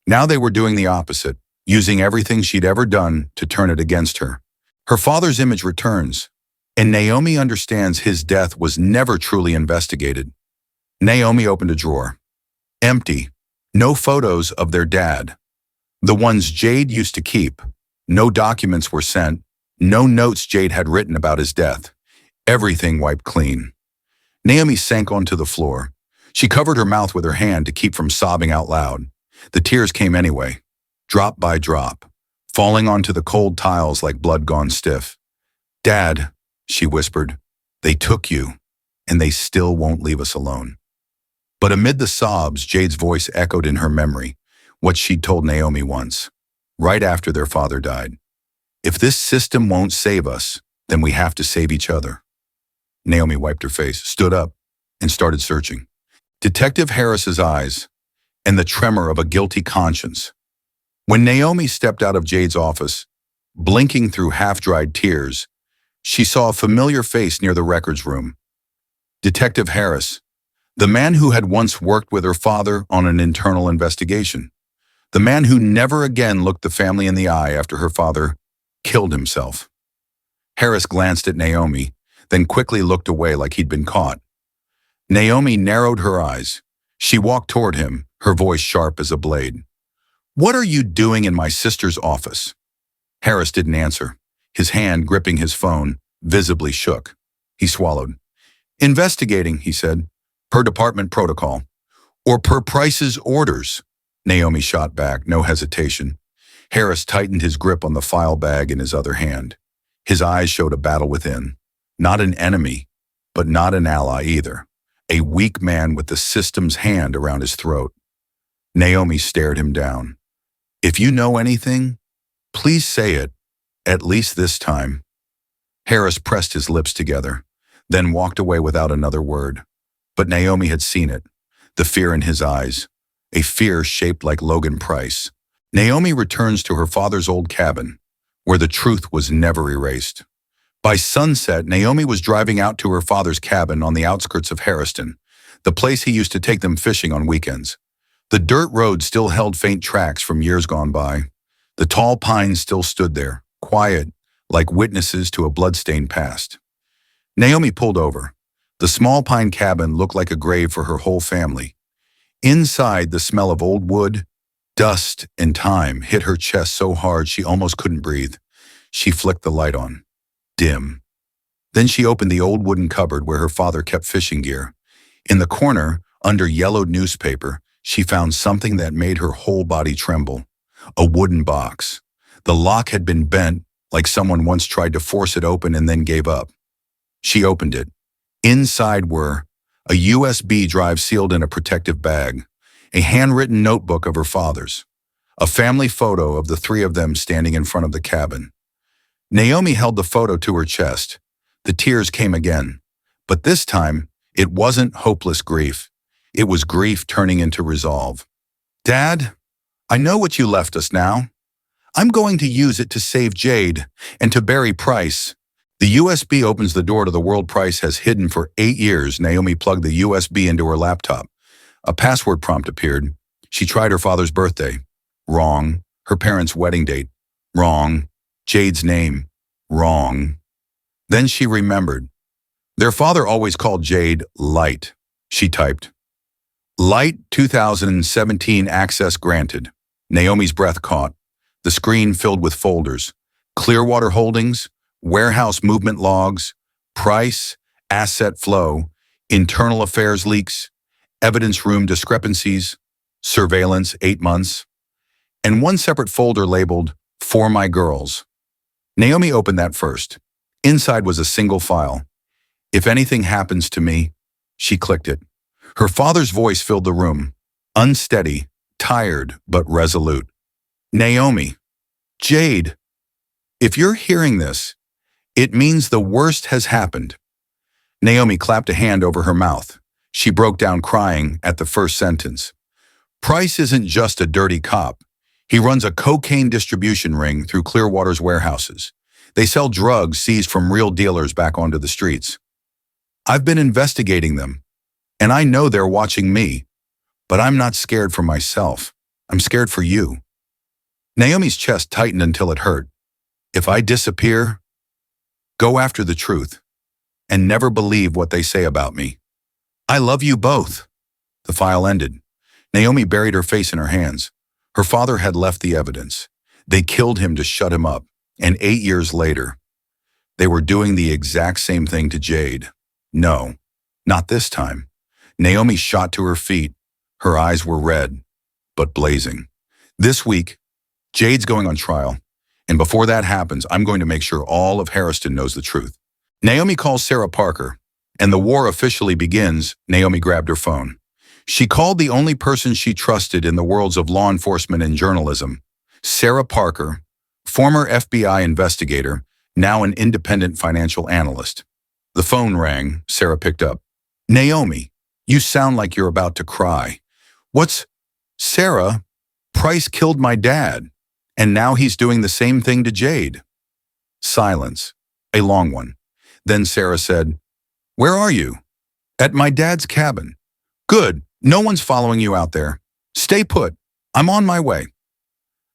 Now they were doing the opposite, using everything she'd ever done to turn it against her. Her father's image returns, and Naomi understands his death was never truly investigated. Naomi opened a drawer. Empty. No photos of their dad. The ones Jade used to keep. No documents were sent. No notes Jade had written about his death. Everything wiped clean. Naomi sank onto the floor. She covered her mouth with her hand to keep from sobbing out loud. The tears came anyway, drop by drop, falling onto the cold tiles like blood gone stiff. "Dad," she whispered, "they took you, and they still won't leave us alone." But amid the sobs, Jade's voice echoed in her memory, what she'd told Naomi once, right after their father died. "If this system won't save us, then we have to save each other." Naomi wiped her face, stood up, and started searching. Detective Harris's eyes, and the tremor of a guilty conscience. When Naomi stepped out of Jade's office, blinking through half-dried tears, she saw a familiar face near the records room. Detective Harris, the man who had once worked with her father on an internal investigation. The man who never again looked the family in the eye after her father killed himself. Harris glanced at Naomi, then quickly looked away like he'd been caught. Naomi narrowed her eyes. She walked toward him, her voice sharp as a blade. "What are you doing in my sister's office?" Harris didn't answer. His hand, gripping his phone, visibly shook. He swallowed. "Investigating," he said. Per department protocol. Or per Price's orders. Naomi shot back, no hesitation. Harris tightened his grip on the file bag in his other hand. His eyes showed a battle within. Not an enemy, but not an ally either. A weak man with the system's hand around his throat. Naomi stared him down. If you know anything, please say it, at least this time. Harris pressed his lips together, then walked away without another word. But Naomi had seen it, the fear in his eyes, a fear shaped like Logan Price. Naomi returns to her father's old cabin, where the truth was never erased. By sunset, Naomi was driving out to her father's cabin on the outskirts of Harriston, the place he used to take them fishing on weekends. The dirt road still held faint tracks from years gone by. The tall pines still stood there, quiet, like witnesses to a blood-stained past. Naomi pulled over. The small pine cabin looked like a grave for her whole family. Inside, the smell of old wood, dust, and time hit her chest so hard she almost couldn't breathe. She flicked the light on. Dim. Then she opened the old wooden cupboard where her father kept fishing gear. In the corner, under yellowed newspaper, she found something that made her whole body tremble. A wooden box. The lock had been bent, like someone once tried to force it open and then gave up. She opened it. Inside were a USB drive sealed in a protective bag, a handwritten notebook of her father's, a family photo of the three of them standing in front of the cabin. Naomi held the photo to her chest. The tears came again, but this time it wasn't hopeless grief. It was grief turning into resolve. Dad, I know what you left us now. I'm going to use it to save Jade and to bury Price. The USB opens the door to the world Price has hidden for 8 years. Naomi plugged the USB into her laptop. A password prompt appeared. She tried her father's birthday. Wrong. Her parents' wedding date. Wrong. Jade's name. Wrong. Then she remembered. Their father always called Jade Light. She typed. Light 2017 access granted. Naomi's breath caught. The screen filled with folders. Clearwater Holdings, warehouse movement logs, price, asset flow, internal affairs leaks, evidence room discrepancies, surveillance 8 months, and one separate folder labeled For My Girls. Naomi opened that first. Inside was a single file. If anything happens to me, she clicked it. Her father's voice filled the room, unsteady, tired, but resolute. Naomi, Jade, if you're hearing this, it means the worst has happened. Naomi clapped a hand over her mouth. She broke down crying at the first sentence. Price isn't just a dirty cop. He runs a cocaine distribution ring through Clearwater's warehouses. They sell drugs seized from real dealers back onto the streets. I've been investigating them, and I know they're watching me, but I'm not scared for myself. I'm scared for you. Naomi's chest tightened until it hurt. If I disappear, go after the truth, and never believe what they say about me. I love you both. The file ended. Naomi buried her face in her hands. Her father had left the evidence. They killed him to shut him up, and 8 years later, they were doing the exact same thing to Jade. No, not this time. Naomi shot to her feet. Her eyes were red, but blazing. This week, Jade's going on trial, and before that happens, I'm going to make sure all of Harriston knows the truth. Naomi calls Sarah Parker, and the war officially begins. Naomi grabbed her phone. She called the only person she trusted in the worlds of law enforcement and journalism, Sarah Parker, former FBI investigator, now an independent financial analyst. The phone rang. Sarah picked up. Naomi, you sound like you're about to cry. What's... Sarah, Price killed my dad, and now he's doing the same thing to Jade. Silence, a long one. Then Sarah said, Where are you? At my dad's cabin. Good, no one's following you out there. Stay put, I'm on my way.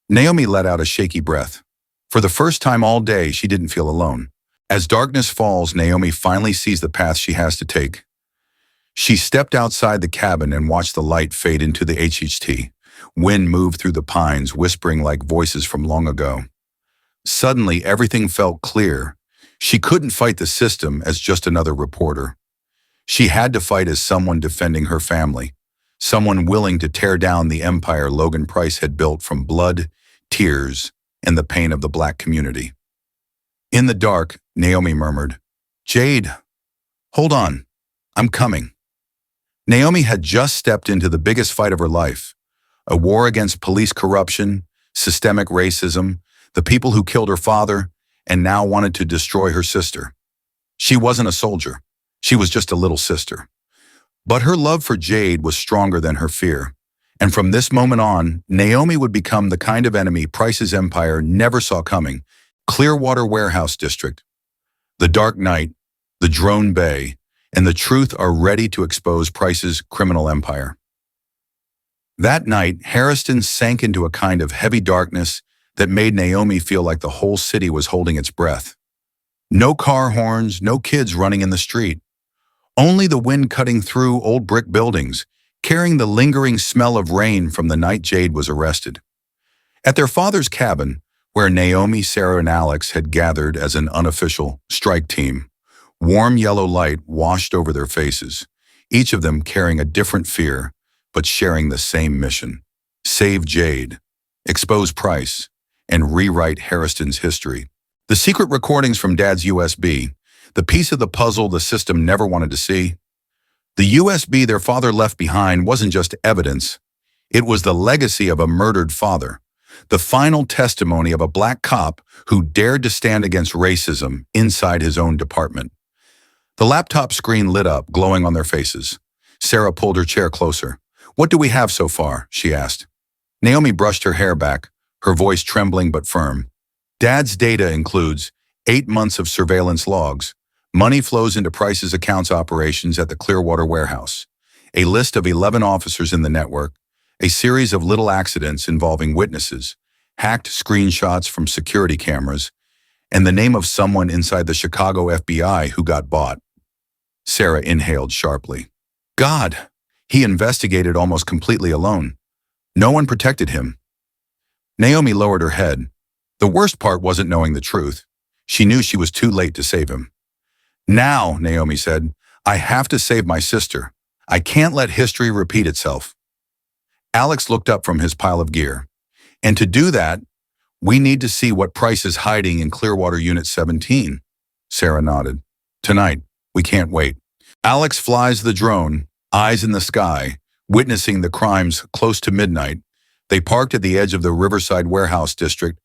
Naomi let out a shaky breath. For the first time all day, she didn't feel alone. As darkness falls, Naomi finally sees the path she has to take. She stepped outside the cabin and watched the light fade into the HHT. Wind moved through the pines, whispering like voices from long ago. Suddenly, everything felt clear. She couldn't fight the system as just another reporter. She had to fight as someone defending her family, someone willing to tear down the empire Logan Price had built from blood, tears, and the pain of the Black community. In the dark, Naomi murmured, "Jade, hold on, I'm coming." Naomi had just stepped into the biggest fight of her life, a war against police corruption, systemic racism, the people who killed her father, and now wanted to destroy her sister. She wasn't a soldier. She was just a little sister. But her love for Jade was stronger than her fear. And from this moment on, Naomi would become the kind of enemy Price's empire never saw coming. Clearwater Warehouse District. The dark night, the drone bay, and the truth are ready to expose Price's criminal empire. That night, Harriston sank into a kind of heavy darkness that made Naomi feel like the whole city was holding its breath. No car horns, no kids running in the street. Only the wind cutting through old brick buildings, carrying the lingering smell of rain from the night Jade was arrested. At their father's cabin, where Naomi, Sarah, and Alex had gathered as an unofficial strike team, warm yellow light washed over their faces, each of them carrying a different fear, but sharing the same mission: save Jade, expose Price, and rewrite Harriston's history. The secret recordings from Dad's USB, the piece of the puzzle the system never wanted to see. The USB their father left behind wasn't just evidence. It was the legacy of a murdered father, the final testimony of a Black cop who dared to stand against racism inside his own department. The laptop screen lit up, glowing on their faces. Sarah pulled her chair closer. "What do we have so far?" she asked. Naomi brushed her hair back, her voice trembling but firm. "Dad's data includes 8 months of surveillance logs, money flows into Price's accounts operations at the Clearwater warehouse, a list of 11 officers in the network, a series of little accidents involving witnesses, hacked screenshots from security cameras, and the name of someone inside the Chicago FBI who got bought." Sarah inhaled sharply. "God, he investigated almost completely alone. No one protected him." Naomi lowered her head. The worst part wasn't knowing the truth. She knew she was too late to save him. "Now," Naomi said, "I have to save my sister. I can't let history repeat itself." Alex looked up from his pile of gear. "And to do that, we need to see what Price is hiding in Clearwater Unit 17. Sarah nodded. "Tonight. We can't wait." Alex flies the drone, eyes in the sky, witnessing the crimes close to midnight. They parked at the edge of the Riverside Warehouse District,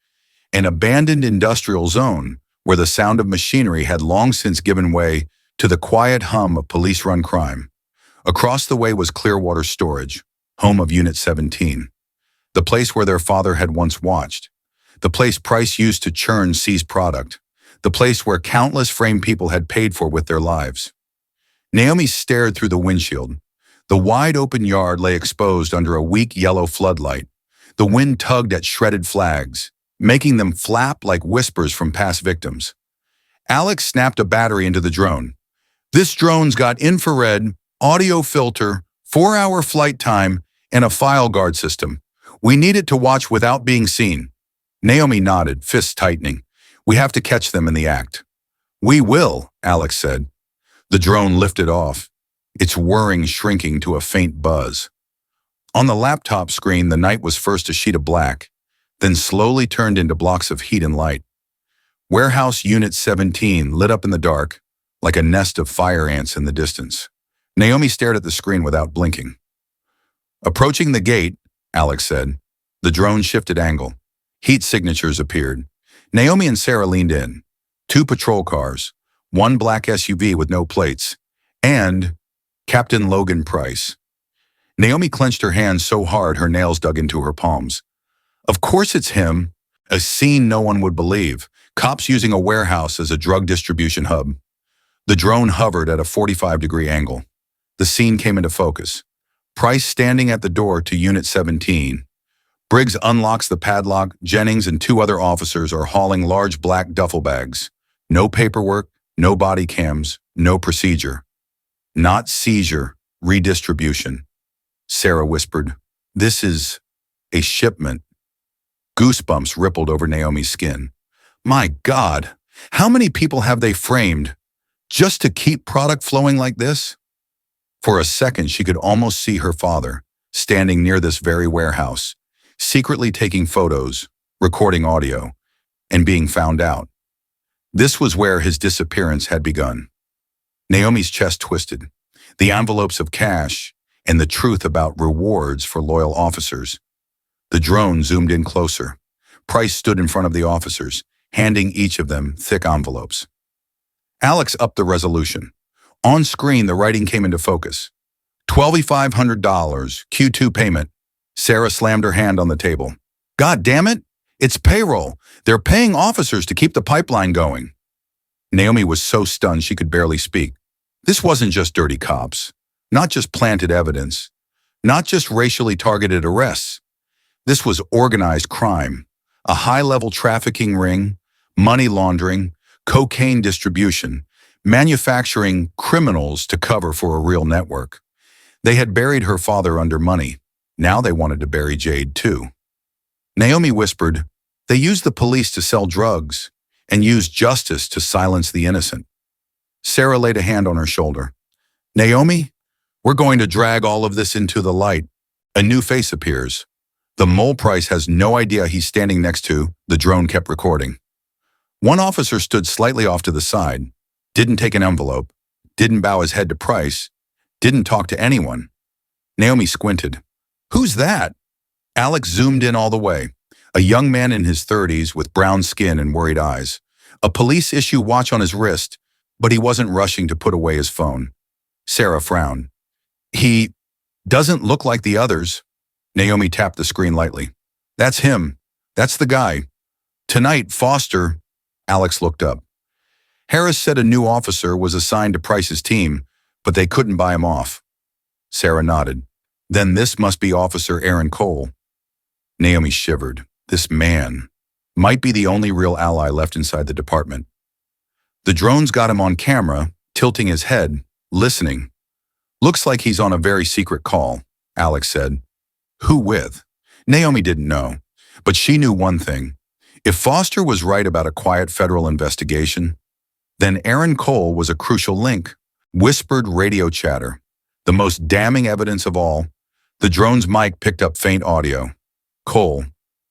an abandoned industrial zone where the sound of machinery had long since given way to the quiet hum of police-run crime. Across the way was Clearwater Storage, home of Unit 17, the place where their father had once watched, the place Price used to churn seized product, the place where countless framed people had paid for with their lives. Naomi stared through the windshield. The wide-open yard lay exposed under a weak yellow floodlight. The wind tugged at shredded flags, making them flap like whispers from past victims. Alex snapped a battery into the drone. "This drone's got infrared, audio filter, 4-hour flight time, and a file guard system. We need it to watch without being seen." Naomi nodded, fists tightening. "We have to catch them in the act." "We will," Alex said. The drone lifted off, its whirring shrinking to a faint buzz. On the laptop screen, the night was first a sheet of black, then slowly turned into blocks of heat and light. Warehouse Unit 17 lit up in the dark, like a nest of fire ants in the distance. Naomi stared at the screen without blinking. "Approaching the gate," Alex said. The drone shifted angle. Heat signatures appeared. Naomi and Sarah leaned in. 2 patrol cars, 1 black SUV with no plates, and Captain Logan Price. Naomi clenched her hands so hard her nails dug into her palms. Of course it's him. A scene no one would believe. Cops using a warehouse as a drug distribution hub. The drone hovered at a 45-degree angle. The scene came into focus. Price standing at the door to Unit 17. Briggs unlocks the padlock. Jennings and 2 other officers are hauling large black duffel bags. No paperwork, no body cams, no procedure. Not seizure, redistribution. Sarah whispered, "This is a shipment." Goosebumps rippled over Naomi's skin. My God, how many people have they framed just to keep product flowing like this? For a second, she could almost see her father, standing near this very warehouse, secretly taking photos, recording audio, and being found out. This was where his disappearance had begun. Naomi's chest twisted. The envelopes of cash and the truth about rewards for loyal officers. The drone zoomed in closer. Price stood in front of the officers, handing each of them thick envelopes. Alex upped the resolution. On screen, the writing came into focus. $2,500, Q2 payment. Sarah slammed her hand on the table. God damn it! It's payroll. They're paying officers to keep the pipeline going. Naomi was so stunned she could barely speak. This wasn't just dirty cops, not just planted evidence, not just racially targeted arrests. This was organized crime, a high-level trafficking ring, money laundering, cocaine distribution, manufacturing criminals to cover for a real network. They had buried her father under money. Now they wanted to bury Jade too. Naomi whispered, "They use the police to sell drugs and use justice to silence the innocent." Sarah laid a hand on her shoulder. "Naomi, we're going to drag all of this into the light." A new face appears. The mole Price has no idea he's standing next to. The drone kept recording. One officer stood slightly off to the side, didn't take an envelope, didn't bow his head to Price, didn't talk to anyone. Naomi squinted. "Who's that?" Alex zoomed in all the way. A young man in his 30s with brown skin and worried eyes. A police issue watch on his wrist, but he wasn't rushing to put away his phone. Sarah frowned. "He doesn't look like the others." Naomi tapped the screen lightly. "That's him. That's the guy. Tonight, Foster." Alex looked up. Harris said a new officer was assigned to Price's team, but they couldn't buy him off. Sarah nodded. "Then this must be Officer Aaron Cole." Naomi shivered. This man might be the only real ally left inside the department. The drones got him on camera, tilting his head, listening. "Looks like he's on a very secret call," Alex said. Who with? Naomi didn't know, but she knew one thing. If Foster was right about a quiet federal investigation, then Aaron Cole was a crucial link. Whispered radio chatter. The most damning evidence of all. The drone's mic picked up faint audio. Cole.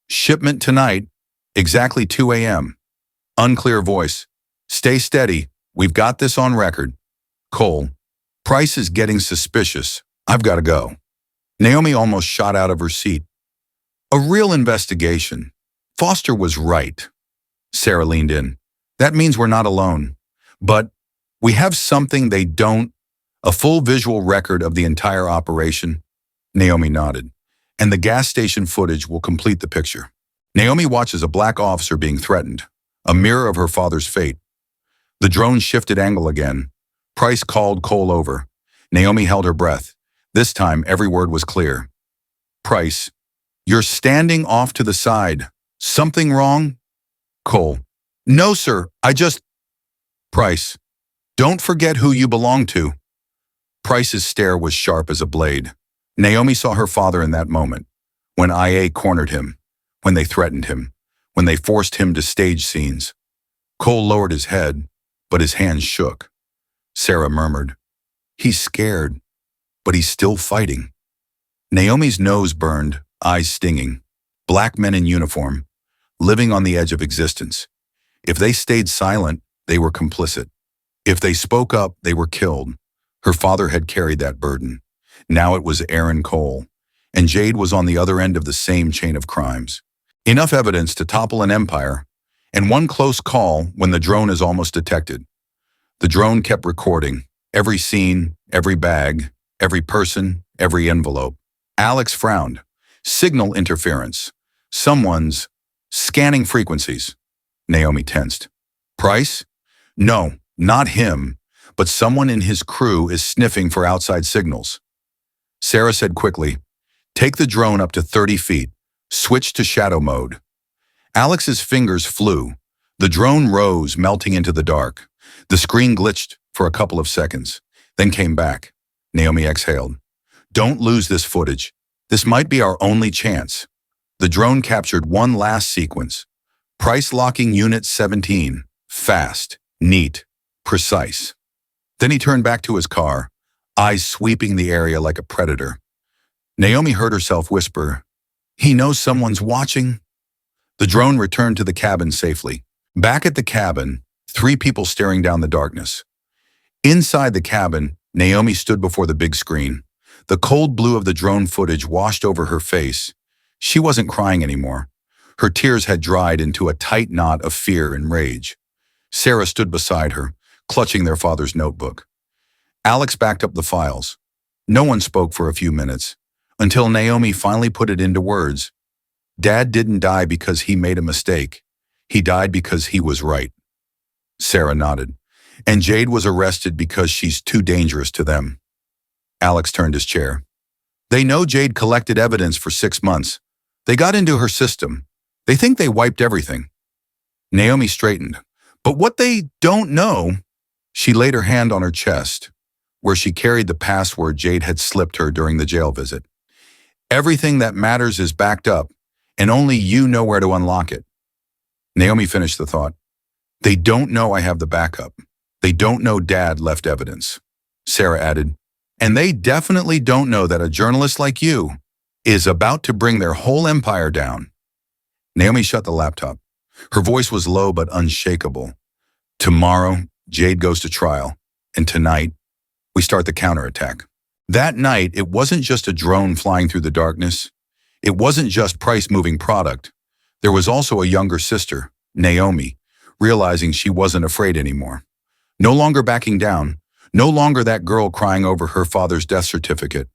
"Shipment tonight, exactly 2 a.m. Unclear voice. "Stay steady. We've got this on record." Cole. "Price is getting suspicious. I've got to go." Naomi almost shot out of her seat. A real investigation. Foster was right. Sarah leaned in. "That means we're not alone. But we have something they don't, a full visual record of the entire operation." Naomi nodded. "And the gas station footage will complete the picture." Naomi watches a black officer being threatened, a mirror of her father's fate. The drone shifted angle again. Price called Cole over. Naomi held her breath. This time, every word was clear. "Price, you're standing off to the side. Something wrong?" Cole. "No, sir. Price. "Don't forget who you belong to." Price's stare was sharp as a blade. Naomi saw her father in that moment, when IA cornered him, when they threatened him, when they forced him to stage scenes. Cole lowered his head, but his hands shook. Sarah murmured, "He's scared, but he's still fighting." Naomi's nose burned, eyes stinging. Black men in uniform, living on the edge of existence. If they stayed silent, they were complicit. If they spoke up, they were killed. Her father had carried that burden. Now it was Aaron Cole, and Jade was on the other end of the same chain of crimes. Enough evidence to topple an empire, and one close call when the drone is almost detected. The drone kept recording, every scene, every bag, every person, every envelope. Alex frowned. Signal interference. Someone's scanning frequencies. Naomi tensed. "Price? No, not him, but someone in his crew is sniffing for outside signals." Sarah said quickly, "Take the drone up to 30 feet. Switch to shadow mode." Alex's fingers flew. The drone rose, melting into the dark. The screen glitched for a couple of seconds, then came back. Naomi exhaled. "Don't lose this footage. This might be our only chance." The drone captured one last sequence. Price locking Unit 17. Fast, neat, precise. Then he turned back to his car, eyes sweeping the area like a predator. Naomi heard herself whisper, "He knows someone's watching." The drone returned to the cabin safely. Back at the cabin, three people staring down the darkness. Inside the cabin, Naomi stood before the big screen. The cold blue of the drone footage washed over her face. She wasn't crying anymore. Her tears had dried into a tight knot of fear and rage. Sarah stood beside her, clutching their father's notebook. Alex backed up the files. No one spoke for a few minutes, until Naomi finally put it into words. Dad didn't die because he made a mistake. He died because he was right. Sarah nodded. And Jade was arrested because she's too dangerous to them. Alex turned his chair. They know Jade collected evidence for 6 months. They got into her system. They think they wiped everything. Naomi straightened. But what they don't know, she laid her hand on her chest, where she carried the password Jade had slipped her during the jail visit. Everything that matters is backed up, and only you know where to unlock it. Naomi finished the thought. They don't know I have the backup. They don't know Dad left evidence. Sarah added, and they definitely don't know that a journalist like you is about to bring their whole empire down. Naomi shut the laptop. Her voice was low but unshakable. Tomorrow, Jade goes to trial, and tonight, we start the counterattack. That night, it wasn't just a drone flying through the darkness. It wasn't just price-moving product. There was also a younger sister, Naomi, realizing she wasn't afraid anymore. No longer backing down, no longer that girl crying over her father's death certificate.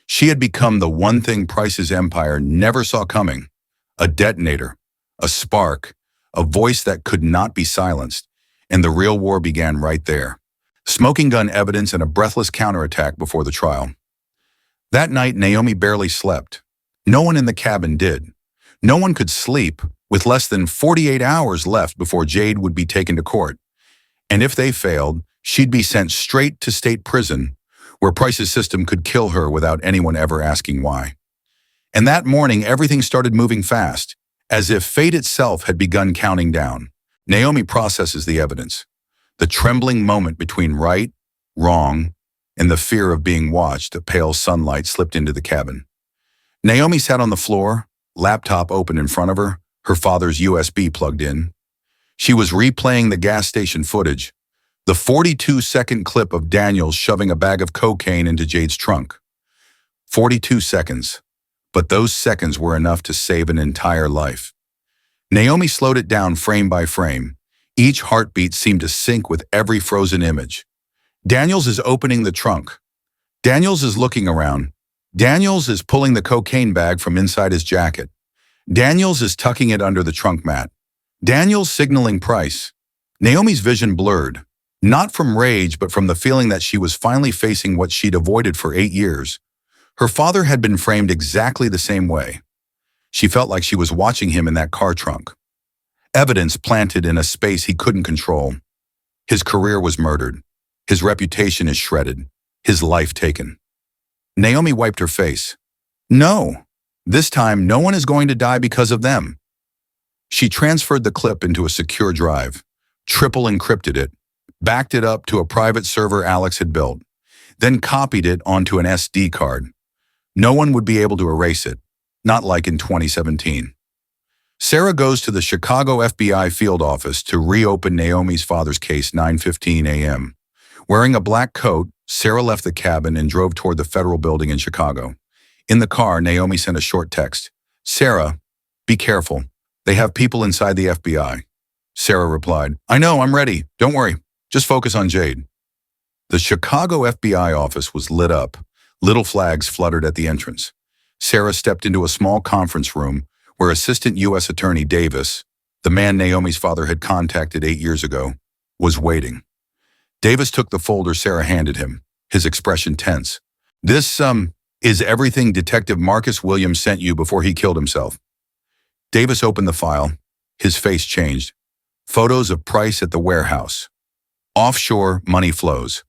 She had become the one thing Price's empire never saw coming. A detonator, a spark, a voice that could not be silenced. And the real war began right there. Smoking gun evidence and a breathless counterattack before the trial. That night, Naomi barely slept. No one in the cabin did. No one could sleep with less than 48 hours left before Jade would be taken to court. And if they failed, she'd be sent straight to state prison, where Price's system could kill her without anyone ever asking why. And that morning, everything started moving fast, as if fate itself had begun counting down. Naomi processes the evidence. The trembling moment between right, wrong, and the fear of being watched, a pale sunlight slipped into the cabin. Naomi sat on the floor, laptop open in front of her, her father's USB plugged in. She was replaying the gas station footage, the 42-second clip of Daniels shoving a bag of cocaine into Jade's trunk. 42 seconds, but those seconds were enough to save an entire life. Naomi slowed it down frame by frame. Each heartbeat seemed to sync with every frozen image. Daniels is opening the trunk. Daniels is looking around. Daniels is pulling the cocaine bag from inside his jacket. Daniels is tucking it under the trunk mat. Daniels signaling Price. Naomi's vision blurred, not from rage but from the feeling that she was finally facing what she'd avoided for 8 years. Her father had been framed exactly the same way. She felt like she was watching him in that car trunk. Evidence planted in a space he couldn't control. His career was murdered. His reputation is shredded. His life taken. Naomi wiped her face. No, this time no one is going to die because of them. She transferred the clip into a secure drive, triple encrypted it, backed it up to a private server Alex had built, then copied it onto an SD card. No one would be able to erase it, not like in 2017. Sarah goes to the Chicago FBI field office to reopen Naomi's father's case 9:15 a.m. Wearing a black coat, Sarah left the cabin and drove toward the federal building in Chicago. In the car, Naomi sent a short text. Sarah, be careful. They have people inside the FBI. Sarah replied, I know, I'm ready. Don't worry. Just focus on Jade. The Chicago FBI office was lit up. Little flags fluttered at the entrance. Sarah stepped into a small conference room where Assistant U.S. Attorney Davis, the man Naomi's father had contacted 8 years ago, was waiting. Davis took the folder Sarah handed him, his expression tense. This, is everything Detective Marcus Williams sent you before he killed himself. Davis opened the file. His face changed. Photos of Price at the warehouse. Offshore money flows.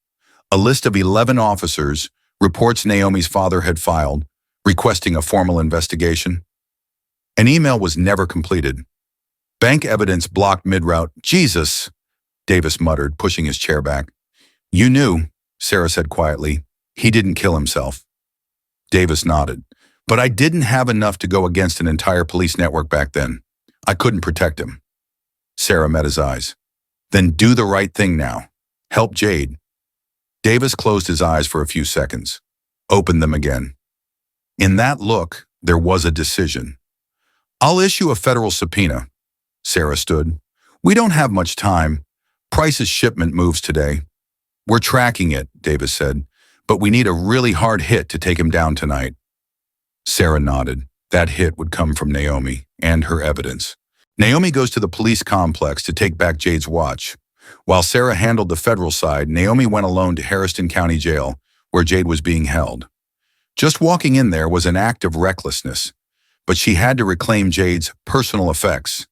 A list of 11 officers, reports Naomi's father had filed, requesting a formal investigation. An email was never completed. Bank evidence blocked mid-route. Jesus, Davis muttered, pushing his chair back. You knew, Sarah said quietly. He didn't kill himself. Davis nodded. But I didn't have enough to go against an entire police network back then. I couldn't protect him. Sarah met his eyes. Then do the right thing now. Help Jade. Davis closed his eyes for a few seconds, opened them again. In that look, there was a decision. I'll issue a federal subpoena. Sarah stood. We don't have much time. Price's shipment moves today. We're tracking it, Davis said, but we need a really hard hit to take him down tonight. Sarah nodded. That hit would come from Naomi and her evidence. Naomi goes to the police complex to take back Jade's watch. While Sarah handled the federal side, Naomi went alone to Harrison County Jail, where Jade was being held. Just walking in there was an act of recklessness, but she had to reclaim Jade's personal effects,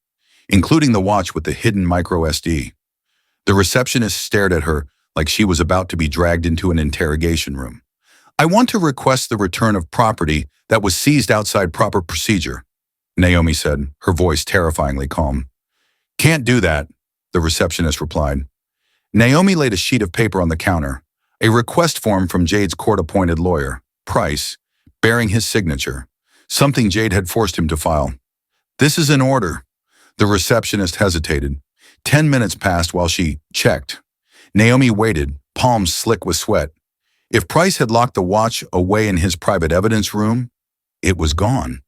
including the watch with the hidden micro SD. The receptionist stared at her like she was about to be dragged into an interrogation room. I want to request the return of property that was seized outside proper procedure, Naomi said, her voice terrifyingly calm. Can't do that, the receptionist replied. Naomi laid a sheet of paper on the counter, a request form from Jade's court-appointed lawyer, Price, bearing his signature, something Jade had forced him to file. This is an order. The receptionist hesitated. 10 minutes passed while she checked. Naomi waited, palms slick with sweat. If Price had locked the watch away in his private evidence room, it was gone.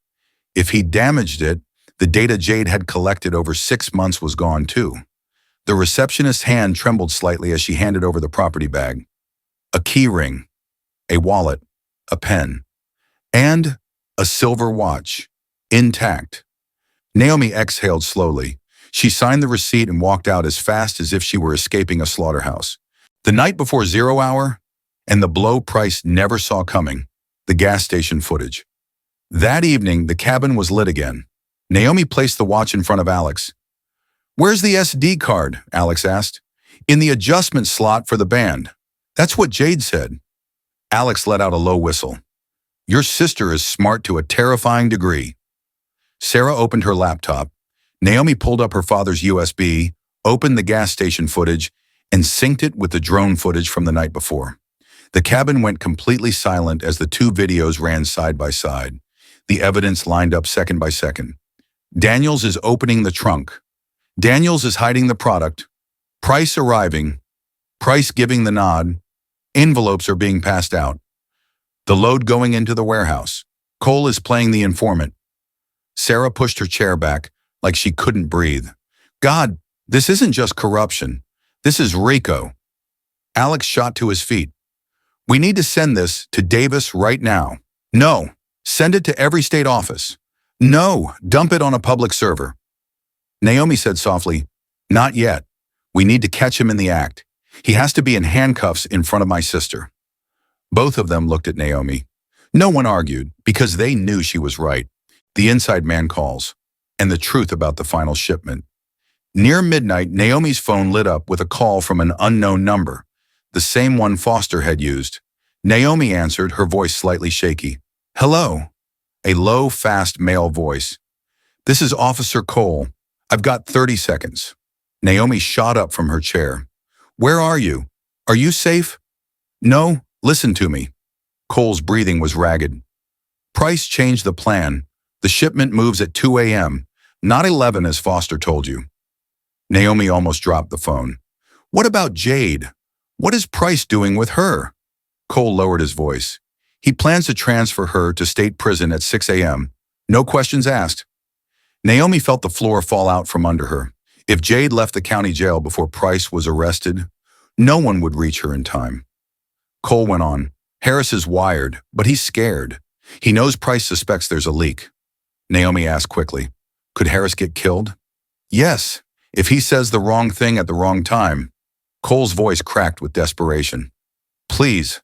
If he damaged it, the data Jade had collected over 6 months was gone too. The receptionist's hand trembled slightly as she handed over the property bag. A key ring, a wallet, a pen, and a silver watch, intact. Naomi exhaled slowly. She signed the receipt and walked out as fast as if she were escaping a slaughterhouse. The night before 0 hour, and the blow Price never saw coming, the gas station footage. That evening, the cabin was lit again. Naomi placed the watch in front of Alex. Where's the SD card? Alex asked. In the adjustment slot for the band. That's what Jade said. Alex let out a low whistle. Your sister is smart to a terrifying degree. Sarah opened her laptop. Naomi pulled up her father's USB, opened the gas station footage, and synced it with the drone footage from the night before. The cabin went completely silent as the two videos ran side by side. The evidence lined up second by second. Daniels is opening the trunk. Daniels is hiding the product. Price arriving. Price giving the nod. Envelopes are being passed out. The load going into the warehouse. Cole is playing the informant. Sarah pushed her chair back like she couldn't breathe. God, this isn't just corruption. This is RICO. Alex shot to his feet. We need to send this to Davis right now. No, send it to every state office. No, dump it on a public server. Naomi said softly, not yet. We need to catch him in the act. He has to be in handcuffs in front of my sister. Both of them looked at Naomi. No one argued because they knew she was right. The inside man calls, and the truth about the final shipment. Near midnight, Naomi's phone lit up with a call from an unknown number, the same one Foster had used. Naomi answered, her voice slightly shaky. Hello. A low, fast male voice. This is Officer Cole. I've got 30 seconds. Naomi shot up from her chair. Where are you? Are you safe? No, listen to me. Cole's breathing was ragged. Price changed the plan. The shipment moves at 2 a.m., not 11 as Foster told you. Naomi almost dropped the phone. What about Jade? What is Price doing with her? Cole lowered his voice. He plans to transfer her to state prison at 6 a.m. No questions asked. Naomi felt the floor fall out from under her. If Jade left the county jail before Price was arrested, no one would reach her in time. Cole went on. Harris is wired, but he's scared. He knows Price suspects there's a leak. Naomi asked quickly, could Harris get killed? Yes, if he says the wrong thing at the wrong time. Cole's voice cracked with desperation. Please,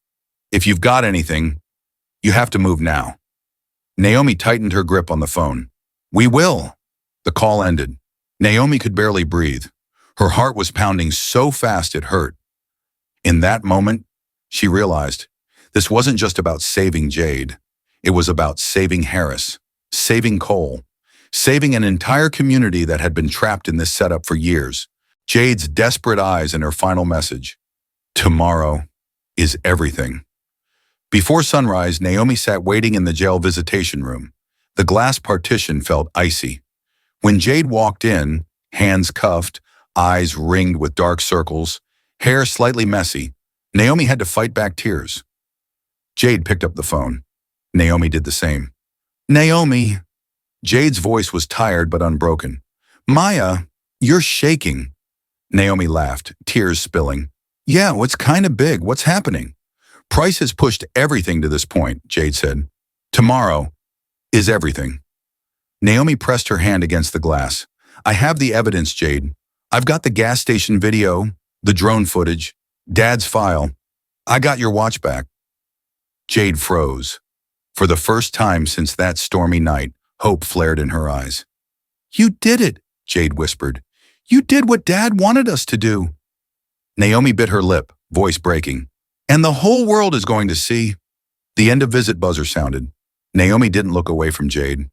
if you've got anything, you have to move now. Naomi tightened her grip on the phone. We will. The call ended. Naomi could barely breathe. Her heart was pounding so fast it hurt. In that moment, she realized this wasn't just about saving Jade. It was about saving Harris, saving Cole, saving an entire community that had been trapped in this setup for years. Jade's desperate eyes and her final message. Tomorrow is everything. Before sunrise, Naomi sat waiting in the jail visitation room. The glass partition felt icy. When Jade walked in, hands cuffed, eyes ringed with dark circles, hair slightly messy, Naomi had to fight back tears. Jade picked up the phone. Naomi did the same. Naomi. Jade's voice was tired but unbroken. Maya, you're shaking. Naomi laughed, tears spilling. Yeah, what's kind of big? What's happening? Price has pushed everything to this point, Jade said. Tomorrow is everything. Naomi pressed her hand against the glass. I have the evidence, Jade. I've got the gas station video, the drone footage, Dad's file. I got your watch back. Jade froze. For the first time since that stormy night, hope flared in her eyes. You did it, Jade whispered. You did what Dad wanted us to do. Naomi bit her lip, voice breaking. And the whole world is going to see. The end of visit buzzer sounded. Naomi didn't look away from Jade.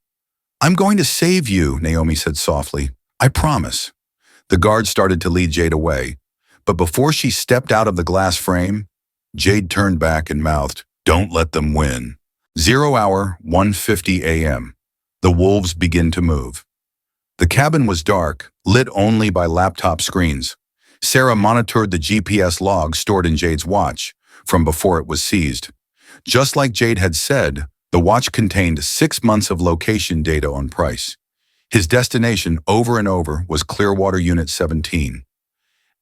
I'm going to save you, Naomi said softly. I promise. The guard started to lead Jade away, but before she stepped out of the glass frame, Jade turned back and mouthed, Don't let them win. 0 hour, 1:50 a.m. The wolves begin to move. The cabin was dark, lit only by laptop screens. Sarah monitored the GPS log stored in Jade's watch from before it was seized. Just like Jade had said, the watch contained 6 months of location data on Price. His destination over and over was Clearwater Unit 17.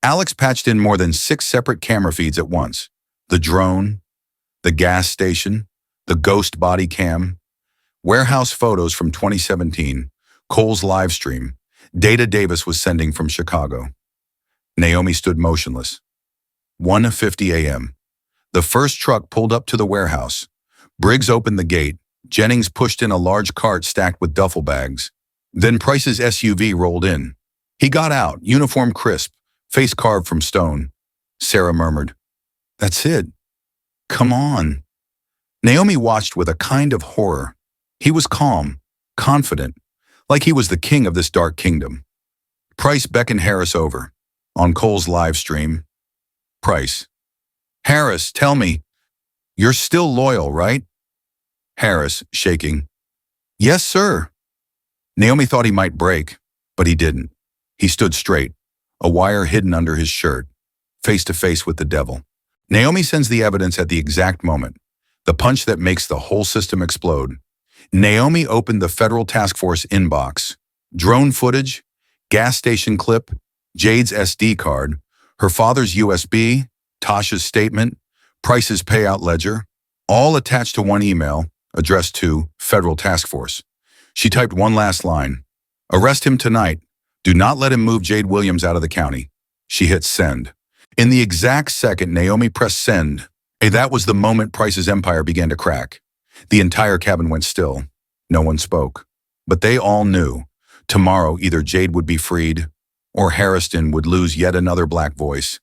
Alex patched in more than 6 separate camera feeds at once. The drone, the gas station, the ghost body cam, warehouse photos from 2017, Cole's live stream, data Davis was sending from Chicago. Naomi stood motionless. 1:50 a.m. The first truck pulled up to the warehouse. Briggs opened the gate. Jennings pushed in a large cart stacked with duffel bags. Then Price's SUV rolled in. He got out, uniform crisp, face carved from stone. Sarah murmured, That's it. Come on. Naomi watched with a kind of horror. He was calm, confident, like he was the king of this dark kingdom. Price beckoned Harris over. On Cole's live stream, Price. Harris, tell me, you're still loyal, right? Harris, shaking. Yes, sir. Naomi thought he might break, but he didn't. He stood straight, a wire hidden under his shirt, face to face with the devil. Naomi sends the evidence at the exact moment, the punch that makes the whole system explode. Naomi opened the Federal Task Force inbox. Drone footage, gas station clip, Jade's SD card, her father's USB, Tasha's statement, Price's payout ledger, all attached to one email addressed to Federal Task Force. She typed one last line. Arrest him tonight. Do not let him move Jade Williams out of the county. She hit send. In the exact second Naomi pressed send, that was the moment Price's empire began to crack. The entire cabin went still. No one spoke. But they all knew. Tomorrow either Jade would be freed, or Harrison would lose yet another black voice.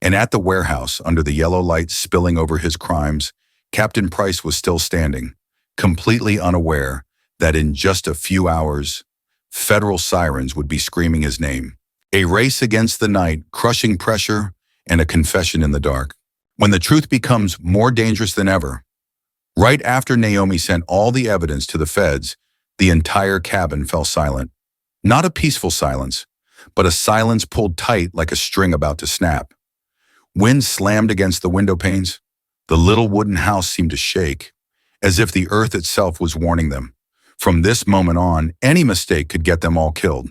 And at the warehouse, under the yellow light spilling over his crimes, Captain Price was still standing, completely unaware that in just a few hours, federal sirens would be screaming his name. A race against the night, crushing pressure, and a confession in the dark. When the truth becomes more dangerous than ever, right after Naomi sent all the evidence to the feds, the entire cabin fell silent. Not a peaceful silence, but a silence pulled tight like a string about to snap. Wind slammed against the window panes. The little wooden house seemed to shake, as if the earth itself was warning them. From this moment on, any mistake could get them all killed.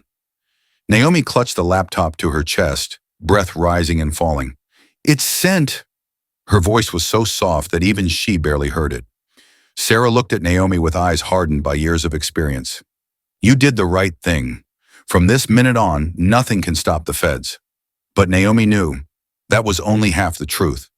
Naomi clutched the laptop to her chest, breath rising and falling. It's sent. Her voice was so soft that even she barely heard it. Sarah looked at Naomi with eyes hardened by years of experience. You did the right thing. From this minute on, nothing can stop the feds. But Naomi knew that was only half the truth.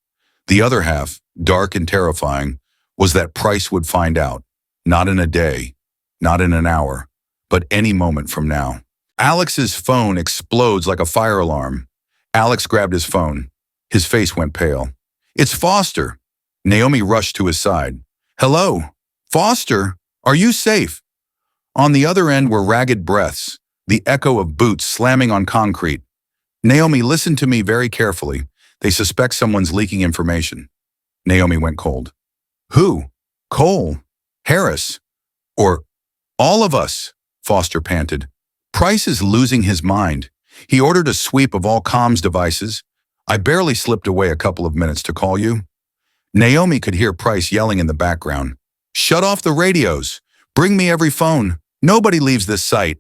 The other half, dark and terrifying, was that Price would find out, not in a day, not in an hour, but any moment from now. Alex's phone explodes like a fire alarm. Alex grabbed his phone. His face went pale. It's Foster. Naomi rushed to his side. Hello? Foster? Are you safe? On the other end were ragged breaths, the echo of boots slamming on concrete. Naomi, listen to me very carefully. They suspect someone's leaking information. Naomi went cold. Who? Cole? Harris? Or all of us? Foster panted. Price is losing his mind. He ordered a sweep of all comms devices. I barely slipped away a couple of minutes to call you. Naomi could hear Price yelling in the background. Shut off the radios. Bring me every phone. Nobody leaves this site.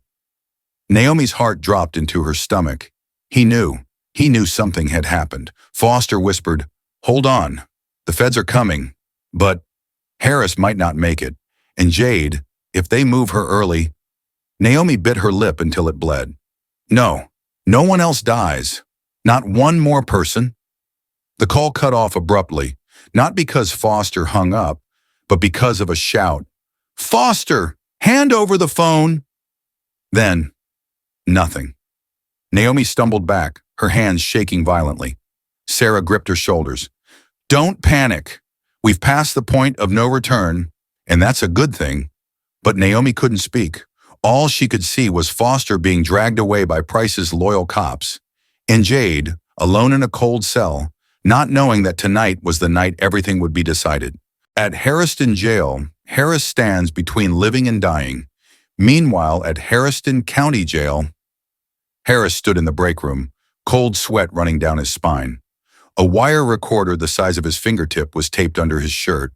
Naomi's heart dropped into her stomach. He knew something had happened. Foster whispered, Hold on. The feds are coming. But Harris might not make it. And Jade, if they move her early. Naomi bit her lip until it bled. No one else dies. Not one more person. The call cut off abruptly, not because Foster hung up, but because of a shout. Foster, hand over the phone. Then, nothing. Naomi stumbled back, her hands shaking violently. Sarah gripped her shoulders. Don't panic. We've passed the point of no return, and that's a good thing. But Naomi couldn't speak. All she could see was Foster being dragged away by Price's loyal cops, and Jade, alone in a cold cell, not knowing that tonight was the night everything would be decided. At Harriston Jail, Harris stands between living and dying. Meanwhile, at Harriston County Jail, Harris stood in the break room, cold sweat running down his spine. A wire recorder the size of his fingertip was taped under his shirt.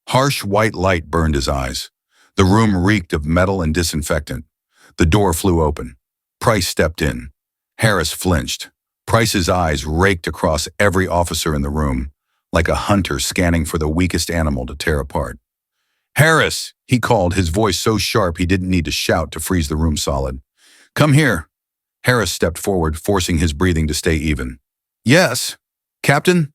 Harsh white light burned his eyes. The room reeked of metal and disinfectant. The door flew open. Price stepped in. Harris flinched. Price's eyes raked across every officer in the room, like a hunter scanning for the weakest animal to tear apart. Harris, he called, his voice so sharp he didn't need to shout to freeze the room solid. Come here. Harris stepped forward, forcing his breathing to stay even. Yes, Captain?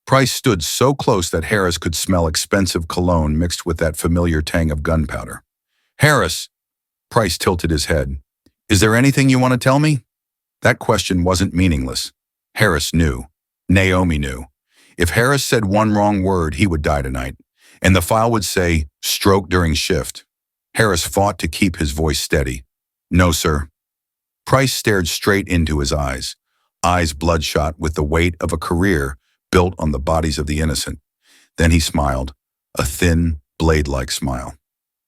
Price stood so close that Harris could smell expensive cologne mixed with that familiar tang of gunpowder. Harris, Price tilted his head. Is there anything you want to tell me? That question wasn't meaningless. Harris knew. Naomi knew. If Harris said one wrong word, he would die tonight. And the file would say, stroke during shift. Harris fought to keep his voice steady. No, sir. Price stared straight into his eyes bloodshot with the weight of a career built on the bodies of the innocent. Then he smiled, a thin, blade-like smile.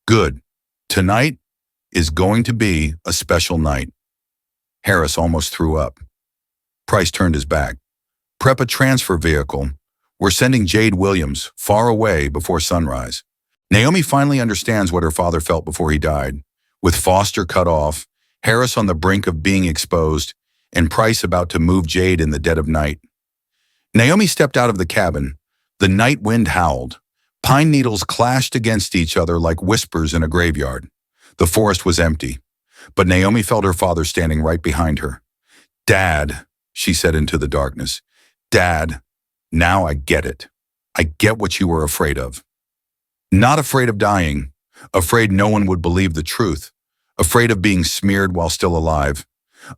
Good. Tonight is going to be a special night. Harris almost threw up. Price turned his back. Prep a transfer vehicle. We're sending Jade Williams far away before sunrise. Naomi finally understands what her father felt before he died. With Foster cut off, Harris on the brink of being exposed, and Price about to move Jade in the dead of night. Naomi stepped out of the cabin. The night wind howled. Pine needles clashed against each other like whispers in a graveyard. The forest was empty, but Naomi felt her father standing right behind her. Dad, she said into the darkness. Dad, now I get it. I get what you were afraid of. Not afraid of dying, afraid no one would believe the truth, afraid of being smeared while still alive,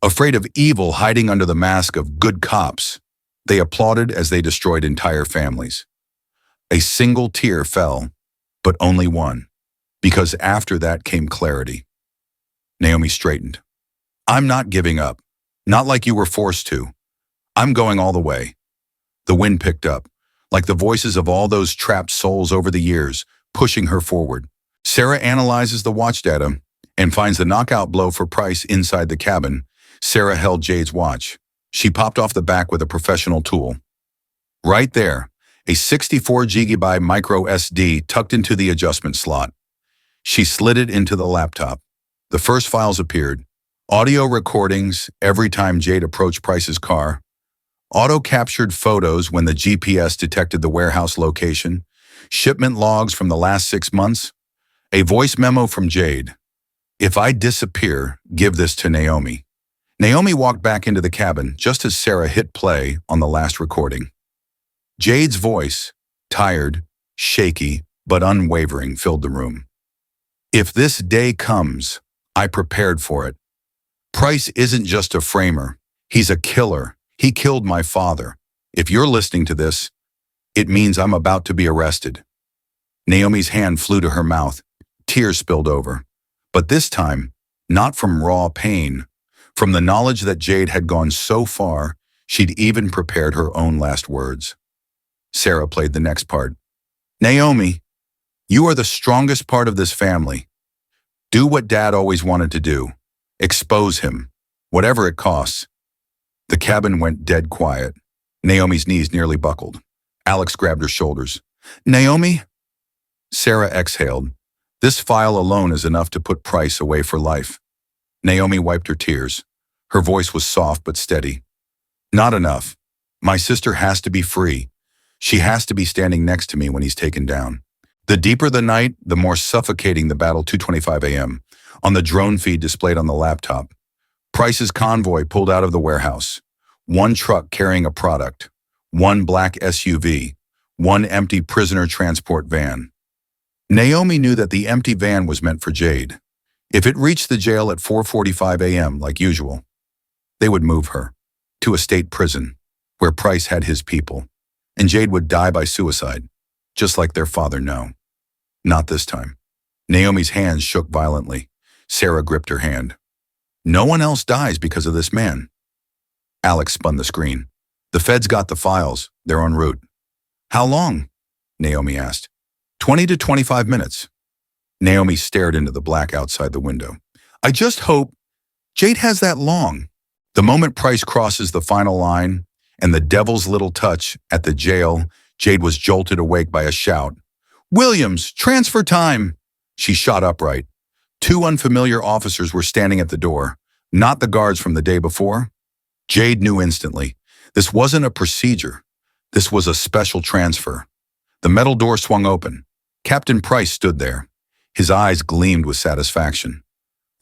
afraid of evil hiding under the mask of good cops. They applauded as they destroyed entire families. A single tear fell, but only one, because after that came clarity. Naomi straightened. I'm not giving up, not like you were forced to. I'm going all the way. The wind picked up, like the voices of all those trapped souls over the years, pushing her forward. Sarah analyzes the watch data and finds the knockout blow for Price inside the cabin. Sarah held Jade's watch. She popped off the back with a professional tool. Right there, a 64GB micro SD tucked into the adjustment slot. She slid it into the laptop. The first files appeared. Audio recordings every time Jade approached Price's car. Auto-captured photos when the GPS detected the warehouse location. Shipment logs from the last 6 months. A voice memo from Jade. If I disappear, give this to Naomi. Naomi walked back into the cabin just as Sarah hit play on the last recording. Jade's voice, tired, shaky, but unwavering, filled the room. If this day comes, I prepared for it. Price isn't just a framer. He's a killer. He killed my father. If you're listening to this, it means I'm about to be arrested. Naomi's hand flew to her mouth. Tears spilled over. But this time, not from raw pain, from the knowledge that Jade had gone so far, she'd even prepared her own last words. Sarah played the next part. Naomi, you are the strongest part of this family. Do what Dad always wanted to do. Expose him, whatever it costs. The cabin went dead quiet. Naomi's knees nearly buckled. Alex grabbed her shoulders. Naomi? Sarah exhaled. This file alone is enough to put Price away for life. Naomi wiped her tears. Her voice was soft but steady. Not enough. My sister has to be free. She has to be standing next to me when he's taken down. The deeper the night, the more suffocating the battle. 2:25 a.m. On the drone feed displayed on the laptop. Price's convoy pulled out of the warehouse. One truck carrying a product. One black SUV. One empty prisoner transport van. Naomi knew that the empty van was meant for Jade. If it reached the jail at 4:45 a.m. like usual, they would move her to a state prison where Price had his people, and Jade would die by suicide, just like their father. No, not this time. Naomi's hands shook violently. Sarah gripped her hand. No one else dies because of this man. Alex spun the screen. The feds got the files. They're en route. How long? Naomi asked. 20 to 25 minutes. Naomi stared into the black outside the window. I just hope Jade has that long. The moment Price crosses the final line and the devil's little touch at the jail, Jade was jolted awake by a shout. Williams, transfer time! She shot upright. Two unfamiliar officers were standing at the door, not the guards from the day before. Jade knew instantly. This wasn't a procedure. This was a special transfer. The metal door swung open. Captain Price stood there. His eyes gleamed with satisfaction.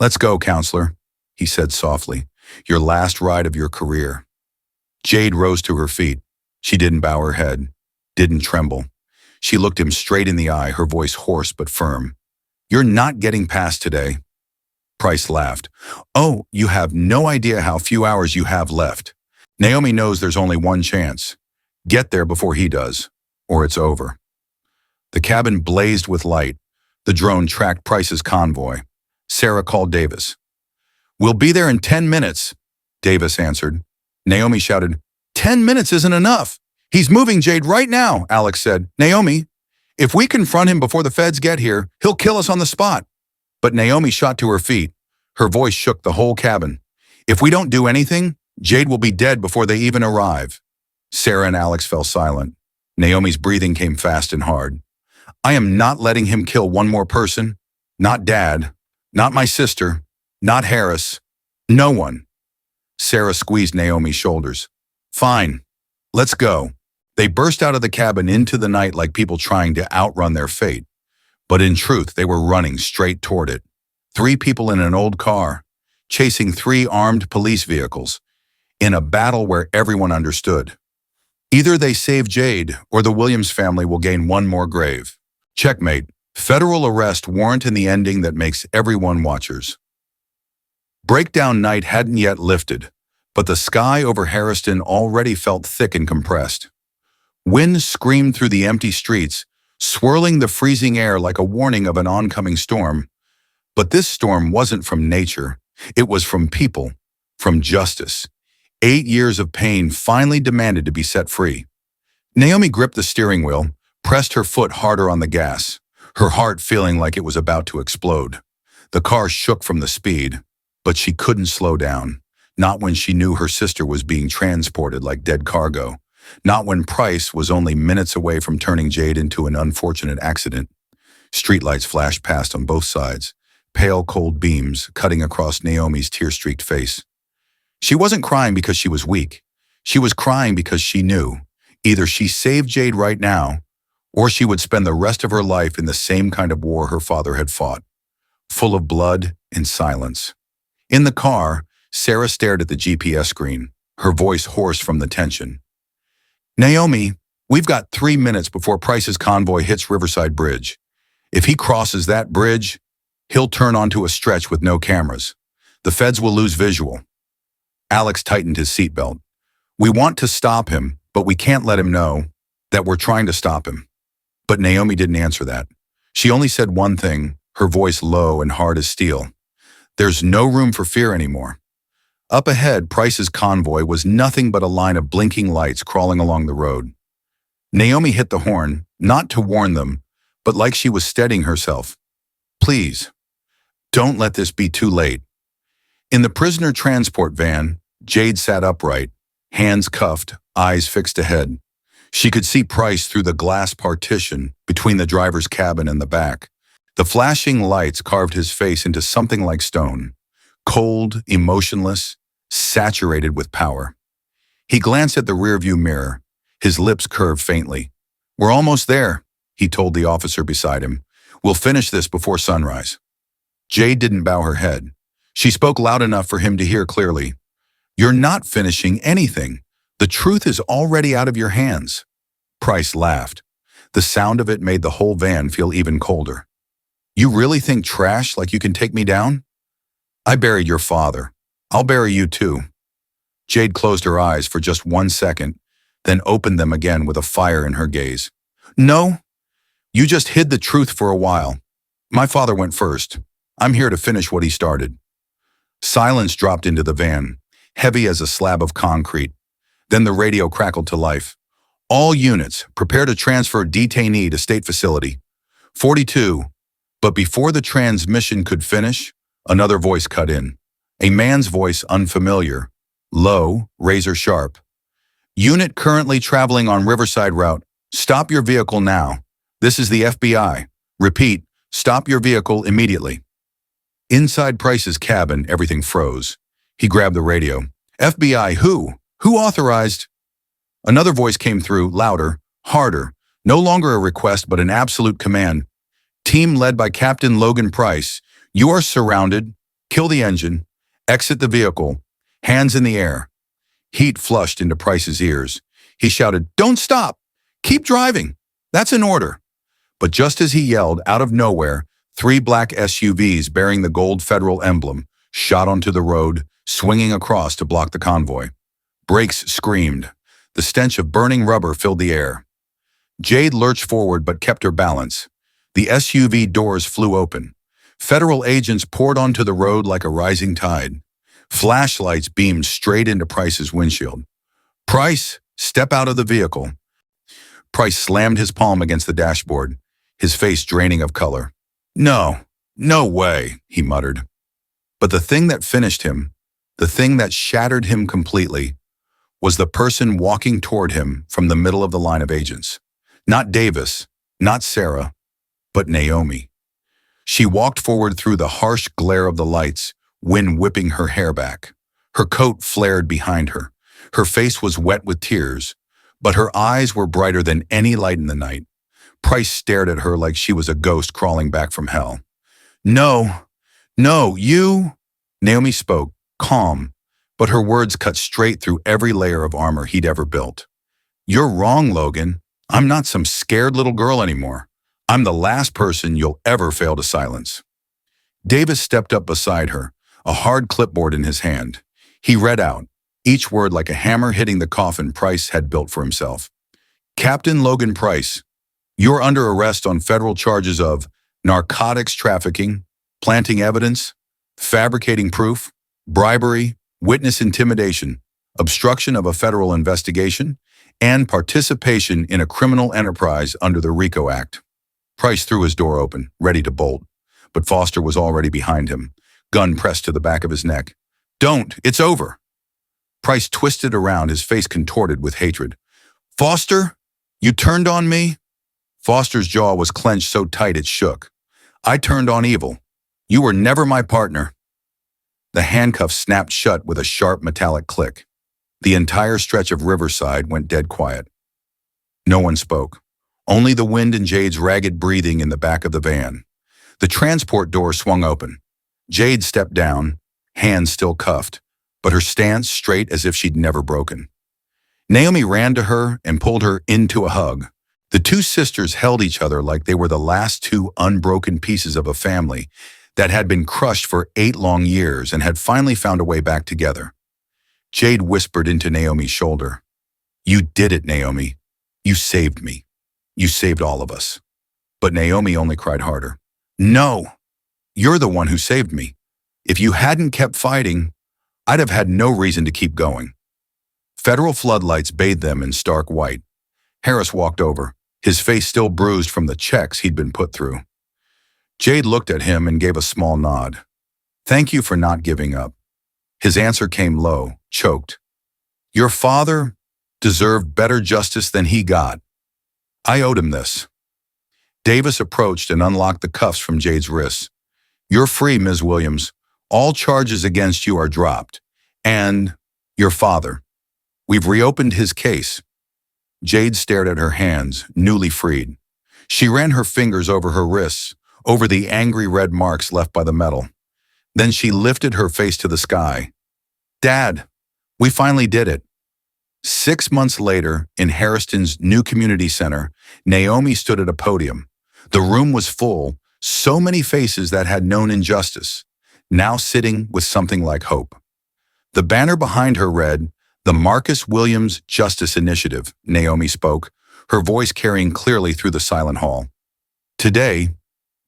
Let's go, counselor, he said softly. Your last ride of your career. Jade rose to her feet. She didn't bow her head, didn't tremble. She looked him straight in the eye, her voice hoarse but firm. You're not getting past today. Price laughed. Oh, you have no idea how few hours you have left. Naomi knows there's only one chance. Get there before he does, or it's over. The cabin blazed with light. The drone tracked Price's convoy. Sarah called Davis. We'll be there in 10 minutes, Davis answered. Naomi shouted, 10 minutes isn't enough. He's moving Jade right now, Alex said. Naomi, if we confront him before the feds get here, he'll kill us on the spot. But Naomi shot to her feet. Her voice shook the whole cabin. If we don't do anything, Jade will be dead before they even arrive. Sarah and Alex fell silent. Naomi's breathing came fast and hard. I am not letting him kill one more person. Not Dad. Not my sister. Not Harris. No one. Sarah squeezed Naomi's shoulders. Fine. Let's go. They burst out of the cabin into the night like people trying to outrun their fate. But in truth, they were running straight toward it. 3 people in an old car, chasing 3 armed police vehicles, in a battle where everyone understood. Either they save Jade, or the Williams family will gain one more grave. Checkmate. Federal arrest warrant in the ending that makes everyone watchers. Breakdown night hadn't yet lifted, but the sky over Harriston already felt thick and compressed. Wind screamed through the empty streets, swirling the freezing air like a warning of an oncoming storm. But this storm wasn't from nature. It was from people, from justice. 8 years of pain finally demanded to be set free. Naomi gripped the steering wheel, pressed her foot harder on the gas, her heart feeling like it was about to explode. The car shook from the speed, but she couldn't slow down. Not when she knew her sister was being transported like dead cargo. Not when Price was only minutes away from turning Jade into an unfortunate accident. Streetlights flashed past on both sides, pale cold beams cutting across Naomi's tear-streaked face. She wasn't crying because she was weak. She was crying because she knew either she saved Jade right now, or she would spend the rest of her life in the same kind of war her father had fought, full of blood and silence. In the car, Sarah stared at the GPS screen, her voice hoarse from the tension. Naomi, we've got 3 minutes before Price's convoy hits Riverside Bridge. If he crosses that bridge, he'll turn onto a stretch with no cameras. The feds will lose visual. Alex tightened his seatbelt. We want to stop him, but we can't let him know that we're trying to stop him. But Naomi didn't answer that. She only said one thing, her voice low and hard as steel. There's no room for fear anymore. Up ahead, Price's convoy was nothing but a line of blinking lights crawling along the road. Naomi hit the horn, not to warn them, but like she was steadying herself. Please, don't let this be too late. In the prisoner transport van, Jade sat upright, hands cuffed, eyes fixed ahead. She could see Price through the glass partition between the driver's cabin and the back. The flashing lights carved his face into something like stone, cold, emotionless, saturated with power. He glanced at the rearview mirror, his lips curved faintly. We're almost there, he told the officer beside him. We'll finish this before sunrise. Jade didn't bow her head. She spoke loud enough for him to hear clearly. You're not finishing anything. The truth is already out of your hands. Price laughed. The sound of it made the whole van feel even colder. You really think trash like you can take me down? I buried your father. I'll bury you too. Jade closed her eyes for just 1 second, then opened them again with a fire in her gaze. No, you just hid the truth for a while. My father went first. I'm here to finish what he started. Silence dropped into the van, heavy as a slab of concrete. Then the radio crackled to life. All units, prepare to transfer detainee to state facility. 42. But before the transmission could finish, another voice cut in. A man's voice unfamiliar, low, razor sharp. Unit currently traveling on Riverside route. Stop your vehicle now. This is the FBI. Repeat, stop your vehicle immediately. Inside Price's cabin, everything froze. He grabbed the radio. FBI, who? Who authorized? Another voice came through, louder, harder, no longer a request but an absolute command. Team led by Captain Logan Price, you are surrounded. Kill the engine. Exit the vehicle. Hands in the air. Heat flushed into Price's ears. He shouted, don't stop. Keep driving. That's an order. But just as he yelled, out of nowhere, 3 black SUVs bearing the gold federal emblem shot onto the road, swinging across to block the convoy. Brakes screamed. The stench of burning rubber filled the air. Jade lurched forward but kept her balance. The SUV doors flew open. Federal agents poured onto the road like a rising tide. Flashlights beamed straight into Price's windshield. Price, step out of the vehicle. Price slammed his palm against the dashboard, his face draining of color. No way, he muttered. But the thing that finished him, the thing that shattered him completely, was the person walking toward him from the middle of the line of agents. Not Davis, not Sarah, but Naomi. She walked forward through the harsh glare of the lights, wind whipping her hair back. Her coat flared behind her. Her face was wet with tears, but her eyes were brighter than any light in the night. Price stared at her like she was a ghost crawling back from hell. No, you... Naomi spoke, calm, but her words cut straight through every layer of armor he'd ever built. You're wrong, Logan. I'm not some scared little girl anymore. I'm the last person you'll ever fail to silence. Davis stepped up beside her, a hard clipboard in his hand. He read out, each word like a hammer hitting the coffin Price had built for himself. Captain Logan Price, you're under arrest on federal charges of narcotics trafficking, planting evidence, fabricating proof, bribery, witness intimidation, obstruction of a federal investigation, and participation in a criminal enterprise under the RICO Act. Price threw his door open, ready to bolt, but Foster was already behind him, gun pressed to the back of his neck. Don't, it's over. Price twisted around, his face contorted with hatred. Foster, you turned on me? Foster's jaw was clenched so tight it shook. I turned on evil. You were never my partner. The handcuffs snapped shut with a sharp metallic click. The entire stretch of Riverside went dead quiet. No one spoke. Only the wind and Jade's ragged breathing in the back of the van. The transport door swung open. Jade stepped down, hands still cuffed, but her stance straight as if she'd never broken. Naomi ran to her and pulled her into a hug. The two sisters held each other like they were the last 2 unbroken pieces of a family that had been crushed for 8 long years and had finally found a way back together. Jade whispered into Naomi's shoulder. You did it, Naomi. You saved me. You saved all of us. But Naomi only cried harder. No, you're the one who saved me. If you hadn't kept fighting, I'd have had no reason to keep going. Federal floodlights bathed them in stark white. Harris walked over, his face still bruised from the checks he'd been put through. Jade looked at him and gave a small nod. "Thank you for not giving up." His answer came low, choked. "Your father deserved better justice than he got. I owed him this." Davis approached and unlocked the cuffs from Jade's wrists. "You're free, Ms. Williams. All charges against you are dropped. And your father. We've reopened his case." Jade stared at her hands, newly freed. She ran her fingers over her wrists, over the angry red marks left by the metal. Then she lifted her face to the sky. "Dad, we finally did it." 6 months later, in Harriston's new community center, Naomi stood at a podium. The room was full, so many faces that had known injustice, now sitting with something like hope. The banner behind her read, "The Marcus Williams Justice Initiative," Naomi spoke, her voice carrying clearly through the silent hall. "Today,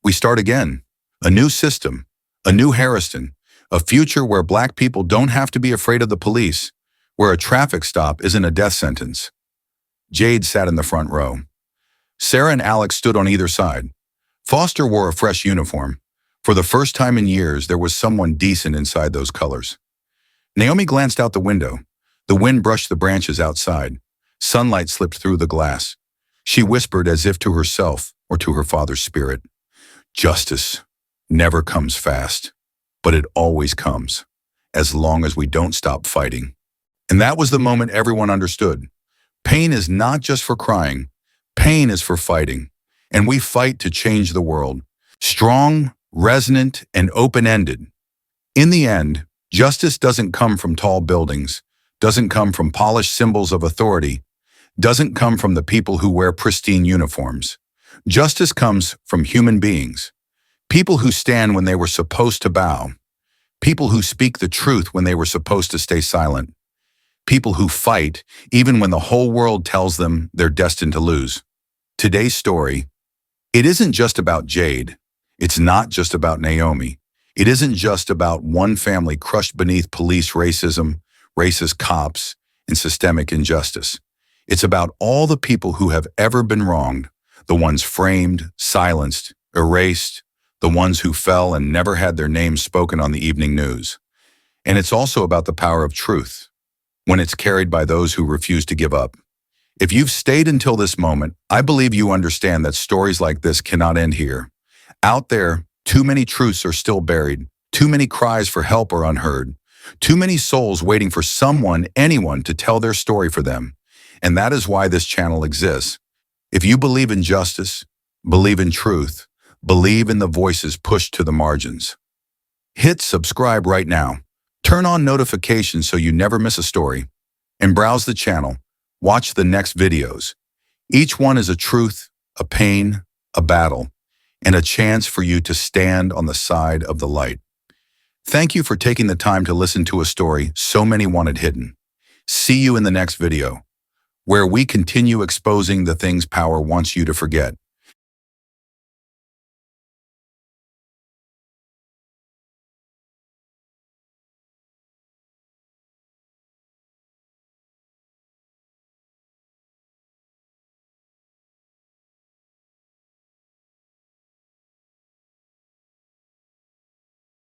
we start again. A new system, a new Harriston, a future where Black people don't have to be afraid of the police, where a traffic stop isn't a death sentence." Jade sat in the front row. Sarah and Alex stood on either side. Foster wore a fresh uniform. For the first time in years, there was someone decent inside those colors. Naomi glanced out the window. The wind brushed the branches outside. Sunlight slipped through the glass. She whispered as if to herself or to her father's spirit, "Justice never comes fast, but it always comes, as long as we don't stop fighting." And that was the moment everyone understood. Pain is not just for crying. Pain is for fighting. And we fight to change the world. Strong, resonant, and open-ended. In the end, justice doesn't come from tall buildings, doesn't come from polished symbols of authority, doesn't come from the people who wear pristine uniforms. Justice comes from human beings. People who stand when they were supposed to bow. People who speak the truth when they were supposed to stay silent. People who fight even when the whole world tells them they're destined to lose. Today's story, it isn't just about Jade. It's not just about Naomi. It isn't just about one family crushed beneath police racism, racist cops, and systemic injustice. It's about all the people who have ever been wronged, the ones framed, silenced, erased, the ones who fell and never had their names spoken on the evening news. And it's also about the power of truth, when it's carried by those who refuse to give up. If you've stayed until this moment, I believe you understand that stories like this cannot end here. Out there, too many truths are still buried, too many cries for help are unheard, too many souls waiting for someone, anyone, to tell their story for them. And that is why this channel exists. If you believe in justice, believe in truth, believe in the voices pushed to the margins, hit subscribe right now. Turn on notifications so you never miss a story. And browse the channel. Watch the next videos. Each one is a truth, a pain, a battle, and a chance for you to stand on the side of the light. Thank you for taking the time to listen to a story so many wanted hidden. See you in the next video, where we continue exposing the things power wants you to forget.